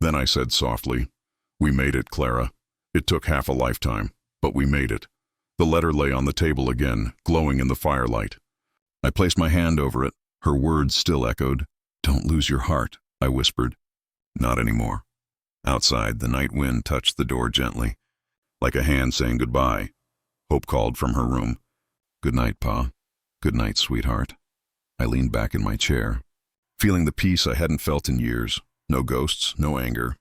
Then I said softly, "We made it, Clara. It took half a lifetime, but we made it." The letter lay on the table again, glowing in the firelight. I placed my hand over it. Her words still echoed. "Don't lose your heart," I whispered. "Not anymore." Outside, the night wind touched the door gently, like a hand saying goodbye. Hope called from her room, "Good night, Pa. Good night, sweetheart." I leaned back in my chair, feeling the peace I hadn't felt in years. No ghosts, no anger.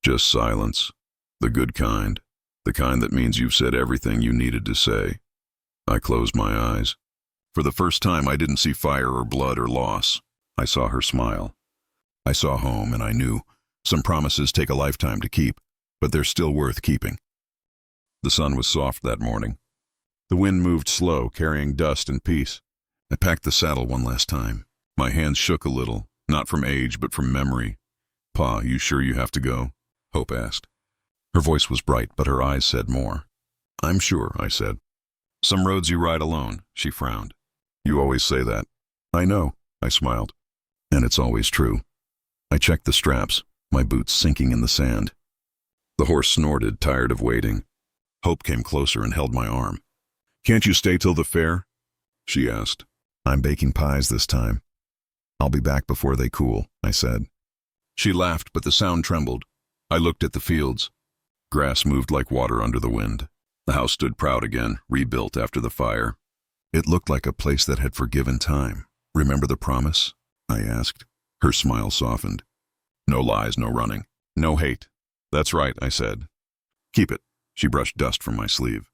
Just silence. The good kind. The kind that means you've said everything you needed to say. I closed my eyes. For the first time, I didn't see fire or blood or loss. I saw her smile. I saw home, and I knew some promises take a lifetime to keep, but they're still worth keeping. The sun was soft that morning. The wind moved slow, carrying dust and peace. I packed the saddle one last time. My hands shook a little, not from age, but from memory. "Pa, you sure you have to go?" Hope asked. Her voice was bright, but her eyes said more. "I'm sure," I said. "Some roads you ride alone," she frowned. "You always say that." "I know," I smiled. "And it's always true." I checked the straps, my boots sinking in the sand. The horse snorted, tired of waiting. Hope came closer and held my arm. "Can't you stay till the fair?" she asked. "I'm baking pies this time. I'll be back before they cool," I said. She laughed, but the sound trembled. I looked at the fields. Grass moved like water under the wind. The house stood proud again, rebuilt after the fire. It looked like a place that had forgiven time. "Remember the promise?" I asked. Her smile softened. "No lies, no running, no hate." "That's right," I said. "Keep it." She brushed dust from my sleeve.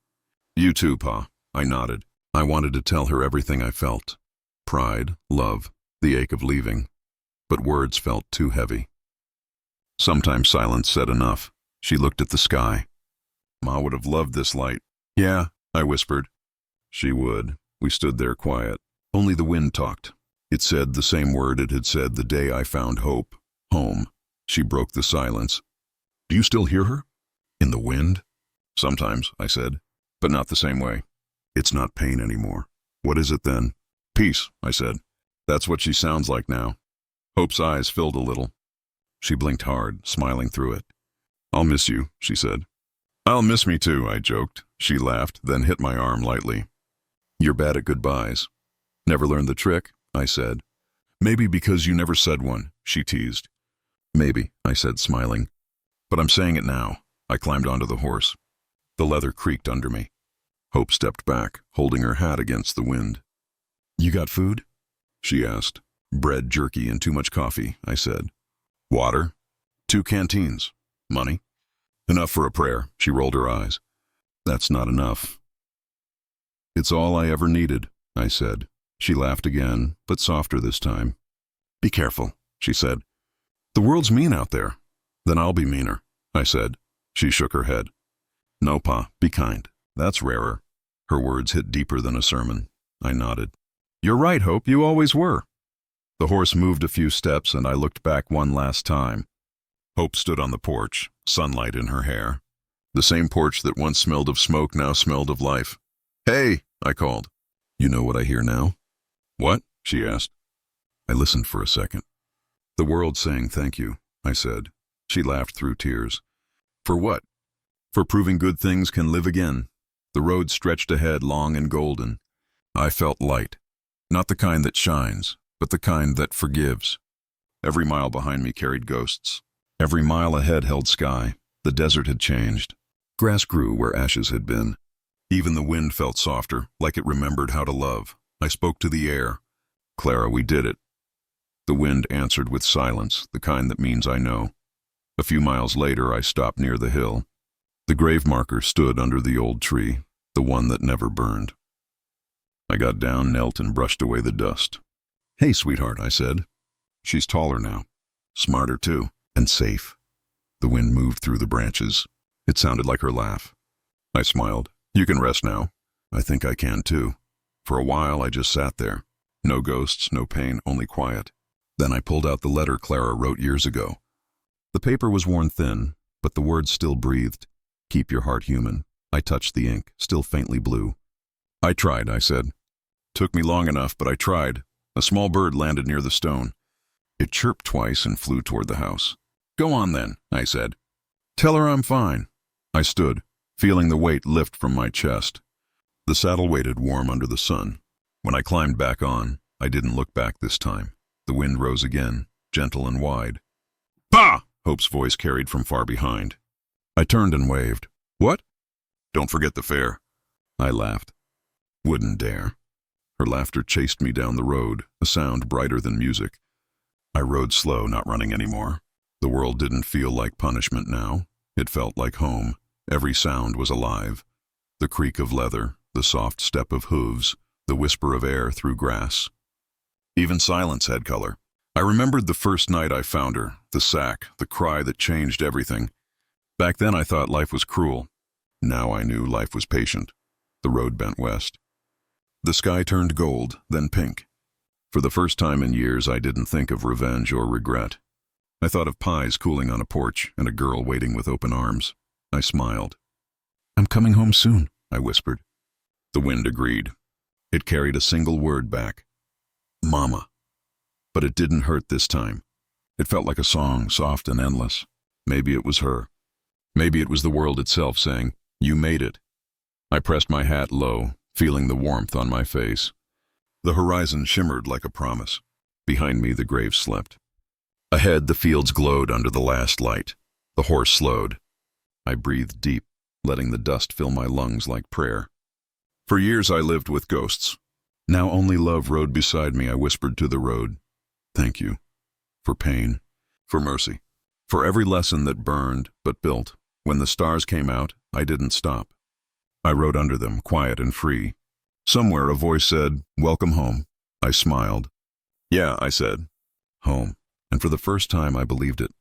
"You too, Pa." I nodded. I wanted to tell her everything I felt. Pride, love, the ache of leaving. But words felt too heavy. Sometimes silence said enough. She looked at the sky. "Ma would have loved this light." "Yeah," I whispered. She would. We stood there quiet. Only the wind talked. It said the same word it had said the day I found hope. Home. She broke the silence. "Do you still hear her? In the wind?" "Sometimes," I said, "but not the same way. It's not pain anymore." "What is it then?" "Peace," I said. "That's what she sounds like now." Hope's eyes filled a little. She blinked hard, smiling through it. "I'll miss you," she said. "I'll miss me too," I joked. She laughed, then hit my arm lightly. "You're bad at goodbyes." "Never learned the trick," I said. "Maybe because you never said one," she teased. "Maybe," I said, smiling. "But I'm saying it now." I climbed onto the horse. The leather creaked under me. Hope stepped back, holding her hat against the wind. "You got food?" she asked. "Bread, jerky, and too much coffee," I said. "Water?" "2 canteens." "Money?" "Enough for a prayer." She rolled her eyes. "That's not enough." "It's all I ever needed," I said. She laughed again, but softer this time. "Be careful," she said. "The world's mean out there." "Then I'll be meaner," I said. She shook her head. "No, Pa, be kind. That's rarer." Her words hit deeper than a sermon. I nodded. "You're right, Hope, you always were." The horse moved a few steps, and I looked back one last time. Hope stood on the porch, sunlight in her hair. The same porch that once smelled of smoke now smelled of life. "Hey," I called. "You know what I hear now?" "What?" she asked. I listened for a second. "The world saying thank you," I said. She laughed through tears. "For what?" "For proving good things can live again." The road stretched ahead, long and golden. I felt light. Not the kind that shines, but the kind that forgives. Every mile behind me carried ghosts. Every mile ahead held sky. The desert had changed. Grass grew where ashes had been. Even the wind felt softer, like it remembered how to love. I spoke to the air. "Clara, we did it." The wind answered with silence, the kind that means I know. A few miles later, I stopped near the hill. The grave marker stood under the old tree, the one that never burned. I got down, knelt, and brushed away the dust. "Hey, sweetheart," I said. She's taller now. Smarter, too, and safe. The wind moved through the branches. It sounded like her laugh. I smiled. "You can rest now." "I think I can, too." For a while, I just sat there. No ghosts, no pain, only quiet. Then I pulled out the letter Clara wrote years ago. The paper was worn thin, but the words still breathed. "Keep your heart human." I touched the ink, still faintly blue. "I tried," I said. "Took me long enough, but I tried." A small bird landed near the stone. It chirped twice and flew toward the house. "Go on then," I said. "Tell her I'm fine." I stood, feeling the weight lift from my chest. The saddle waited warm under the sun. When I climbed back on, I didn't look back this time. The wind rose again, gentle and wide. "Bah!" Hope's voice carried from far behind. I turned and waved. "What?" "Don't forget the fair." I laughed. "Wouldn't dare." Her laughter chased me down the road, a sound brighter than music. I rode slow, not running anymore. The world didn't feel like punishment now. It felt like home. Every sound was alive. The creak of leather, the soft step of hooves, the whisper of air through grass. Even silence had color. I remembered the first night I found her, the sack, the cry that changed everything. Back then I thought life was cruel. Now I knew life was patient. The road bent west. The sky turned gold, then pink. For the first time in years, I didn't think of revenge or regret. I thought of pies cooling on a porch and a girl waiting with open arms. I smiled. "I'm coming home soon," I whispered. The wind agreed. It carried a single word back. "Mama." But it didn't hurt this time. It felt like a song, soft and endless. Maybe it was her. Maybe it was the world itself saying, You made it. I pressed my hat low, feeling the warmth on my face. The horizon shimmered like a promise. Behind me, the grave slept. Ahead, the fields glowed under the last light. The horse slowed. I breathed deep, letting the dust fill my lungs like prayer. For years I lived with ghosts. Now only love rode beside me. I whispered to the road, thank you. For pain, for mercy, for every lesson that burned but built. When the stars came out, I didn't stop. I rode under them, quiet and free. Somewhere a voice said, welcome home. I smiled. Yeah, I said, home. And for the first time I believed it.